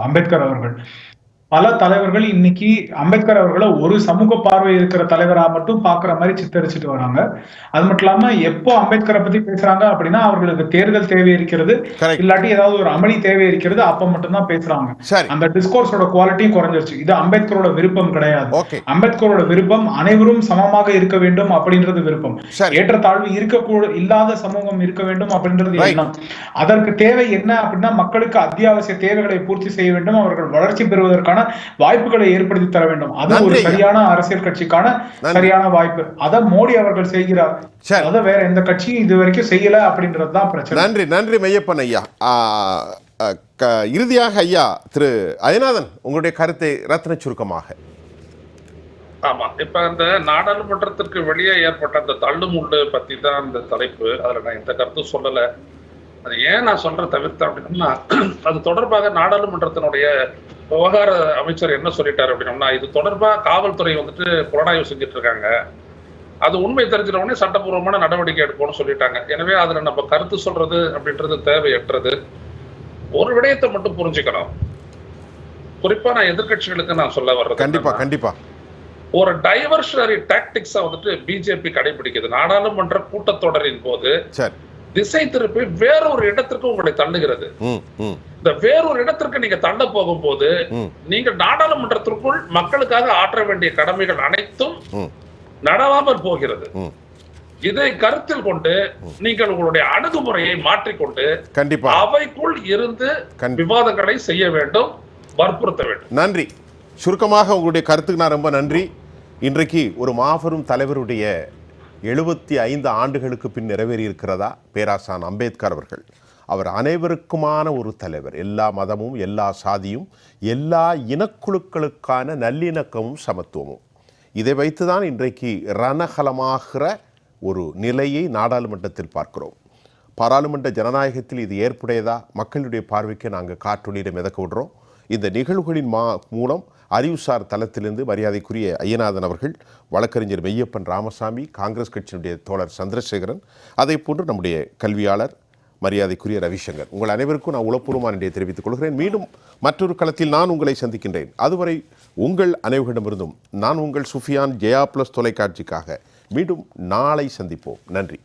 அம்பேத்கர் அவர்கள். பல தலைவர்கள் இன்னைக்கு அம்பேத்கர் அவர்களை ஒரு சமூக பார்வை இருக்கிற தலைவரா மட்டும் பாக்குற மாதிரி சித்தரிச்சுட்டு வராங்க. அது மட்டும் இல்லாம எப்போ அம்பேத்கரை பத்தி பேசுறாங்க அப்படின்னா அவர்களுக்கு தேர்தல் தேவை இருக்கிறது, இல்லாட்டி ஏதாவது ஒரு அமளி தேவை இருக்கிறது, அப்ப மட்டும்தான் பேசுறாங்க. அந்த டிஸ்கோர்ஸோட குவாலிட்டியும் குறைஞ்சிருச்சு. இது அம்பேத்கரோட விருப்பம் கிடையாது. அம்பேத்கரோட விருப்பம் அனைவரும் சமமாக இருக்க வேண்டும் அப்படின்றது விருப்பம். ஏற்றத்தாழ்வு இல்லாத சமூகம் இருக்க வேண்டும் அப்படின்றது எண்ணம். அதற்கு தேவை என்ன அப்படின்னா மக்களுக்கு அத்தியாவசிய தேவைகளை பூர்த்தி செய்ய வேண்டும், அவர்கள் வளர்ச்சி பெறுவதற்கான வாய்ப்புகளை ஏற்படுத்தி தர வேண்டும். அது ஒரு சரியான அரசியல் கட்சிக்கான சரியான வாய்ப்பு. அதை மோடி அவர்கள் செய்கிறார். அதை வேற எந்த கட்சியும் இது வரைக்கும் செய்யல அப்படின்றதுதான் பிரச்சனை. நன்றி நன்றி மெய்யப்பன் ஐயா. இறுதியாக ஐயா திரு அயநாதன், உங்களுடைய கருத்தை ரத்ன சுருக்கமாக. ஆமா, இப்ப இந்த நாடாளுமன்றத்திற்கு வெளியே ஏற்பட்ட அந்த தள்ளுமுள்ளு பத்தி தான் இந்த தலைப்பு. அதுல நான் எந்த கருத்தும் சொல்லல. அது ஏன் நான் சொல்றேன் தவிர்த்தேன் அப்படின்னா, அது தொடர்பாக நாடாளுமன்றத்தினுடைய விவகார அமைச்சர் என்ன சொல்லிட்டாரு அப்படின்னா, இது தொடர்பா காவல்துறை வந்துட்டு புலனாய்வு செஞ்சுட்டு இருக்காங்க, அது உண்மை தெரிஞ்சிட உடனே சட்டப்பூர்வமான நடவடிக்கை எடுப்போம்னு சொல்லிட்டாங்க. எனவே அதுல நம்ம கருத்து சொல்றது அப்படின்றது தேவையற்றது. ஒரு விடயத்தை மட்டும் புரிஞ்சுக்கணும், குறிப்பா நான் எதிர்கட்சிகளுக்கு நான் சொல்ல வர்றது, கண்டிப்பா ஒரு டைவர்ஷனரி டாக்டிக்ஸை வந்துட்டு பிஜேபி கடைபிடிக்குது. நாடாளுமன்ற கூட்டத்தொடரின் போது திசை திருப்பி வேறொரு இடத்திற்கு உங்களை தள்ளுகிறது. இந்த வேறொரு இடத்திற்கு நீங்க தள்ள போகும்போது நீங்கள் நாடாளுமன்றத்திற்குள் மக்களுக்காக ஆற்ற வேண்டிய கடமைகள் அனைத்தும் நடவாமல் போகிறது. இதை கருத்தில் கொண்டு நீங்கள் உங்களுடைய அணுகுமுறையை மாற்றிக்கொண்டு அவைக்குள் இருந்து விவாதங்களை செய்ய வேண்டும், வற்புறுத்த வேண்டும். நன்றி. சுருக்கமாக உங்களுடைய கருத்துக்கு நான் ரொம்ப நன்றி. இன்றைக்கு ஒரு மாபெரும் தலைவருடைய 75 ஆண்டுகளுக்கு பின் நிறைவேறியிருக்கிறதா பேராசான் அம்பேத்கர் அவர்கள். அவர் அனைவருக்குமான ஒரு தலைவர். எல்லா மதமும், எல்லா சாதியும், எல்லா இனக்குழுக்களுக்கான நல்லிணக்கமும் சமத்துவமும். இதை வைத்துதான் இன்றைக்கு ரணகலமாகிற ஒரு நிலையை நாடாளுமன்றத்தில் பார்க்கிறோம். பாராளுமன்ற ஜனநாயகத்தில் இது ஏற்புடையதா? மக்களுடைய பார்வைக்கு நாங்கள் காற்றொலியிட மிதக்க விடுறோம். இந்த நிகழ்வுகளின் மூலம் அறிவுசார் தளத்திலிருந்து மரியாதைக்குரிய ஐயநாதன் அவர்கள், வழக்கறிஞர் மெய்யப்பன் ராமசாமி, காங்கிரஸ் கட்சியினுடைய தோழர் சந்திரசேகரன், அதே போன்று நம்முடைய கல்வியாளர் மரியாதைக்குரிய ரவிசங்கர், உங்கள் அனைவருக்கும் நான் உளப்பூர்வமான நன்றியை தெரிவித்துக் கொள்கிறேன். மீண்டும் மற்றொரு களத்தில் நான் உங்களை சந்திக்கின்றேன். அதுவரை உங்கள் அனைவரிடமிருந்தும் நான் உங்கள் சுஃபியான் ஜெயா பிளஸ் தொலைக்காட்சிக்காக மீண்டும் நாளை சந்திப்போம். நன்றி.